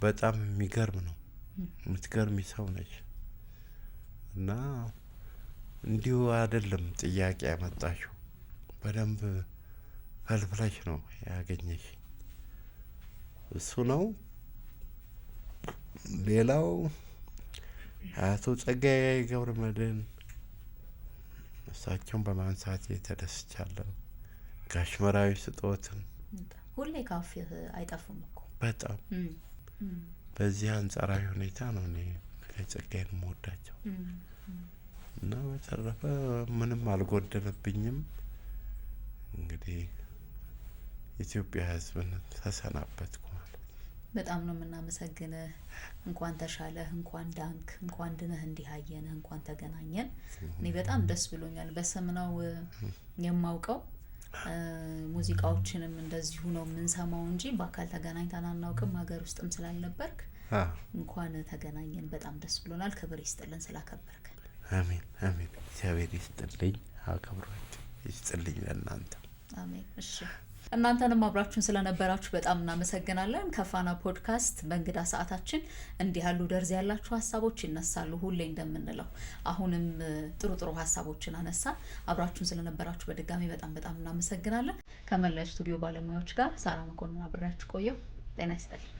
በጣም የሚገርም ነው። የምትገርሚ ሰው ነች። እና እንዲሁ አይደለም ጥያቄ ያመጣሽው፣ በደንብ ፈልፍለሽ ነው ያገኘሽ። እሱ ነው። ሌላው አቶ ጸጋዬ ገብረመድህን እሳቸውን በማንሳት ተደስቻለሁ። ጋሽ መራዊ ስጦትን ሁሌ ካፌህ አይጠፉም እኮ በጣም በዚህ አንጻራዊ ሁኔታ ነው እኔ ጸጋዬን የምወዳቸው። እና በተረፈ ምንም አልጎደለብኝም። እንግዲህ ኢትዮጵያ ሕዝብን ተሰናበትኩ ማለት። በጣም ነው የምናመሰግንህ። እንኳን ተሻለህ፣ እንኳን ዳንክ፣ እንኳን ድነህ እንዲህ አየንህ፣ እንኳን ተገናኘን። እኔ በጣም ደስ ብሎኛል። በስም ነው የማውቀው፣ ሙዚቃዎችንም እንደዚሁ ነው የምንሰማው እንጂ በአካል ተገናኝተን አናውቅም። ሀገር ውስጥም ስላልነበርክ እንኳን ተገናኘን። በጣም ደስ ብሎናል። ክብር ይስጥልን ስላከበርከን። አሜን አሜን። እግዚአብሔር ይስጥልኝ፣ አክብሮት ይስጥልኝ ለእናንተ። አሜን። እሺ እናንተንም አብራችሁን ስለነበራችሁ በጣም እናመሰግናለን። ከፋና ፖድካስት በእንግዳ ሰዓታችን እንዲህ ያሉ ደርዝ ያላችሁ ሀሳቦች ይነሳሉ ሁሌ እንደምንለው። አሁንም ጥሩ ጥሩ ሀሳቦችን አነሳን። አብራችሁን ስለነበራችሁ በድጋሚ በጣም በጣም እናመሰግናለን። ከመላ ስቱዲዮ ባለሙያዎች ጋር ሳራ መኮንን አብሬያችሁ ቆየው። ጤና ይስጥልኝ።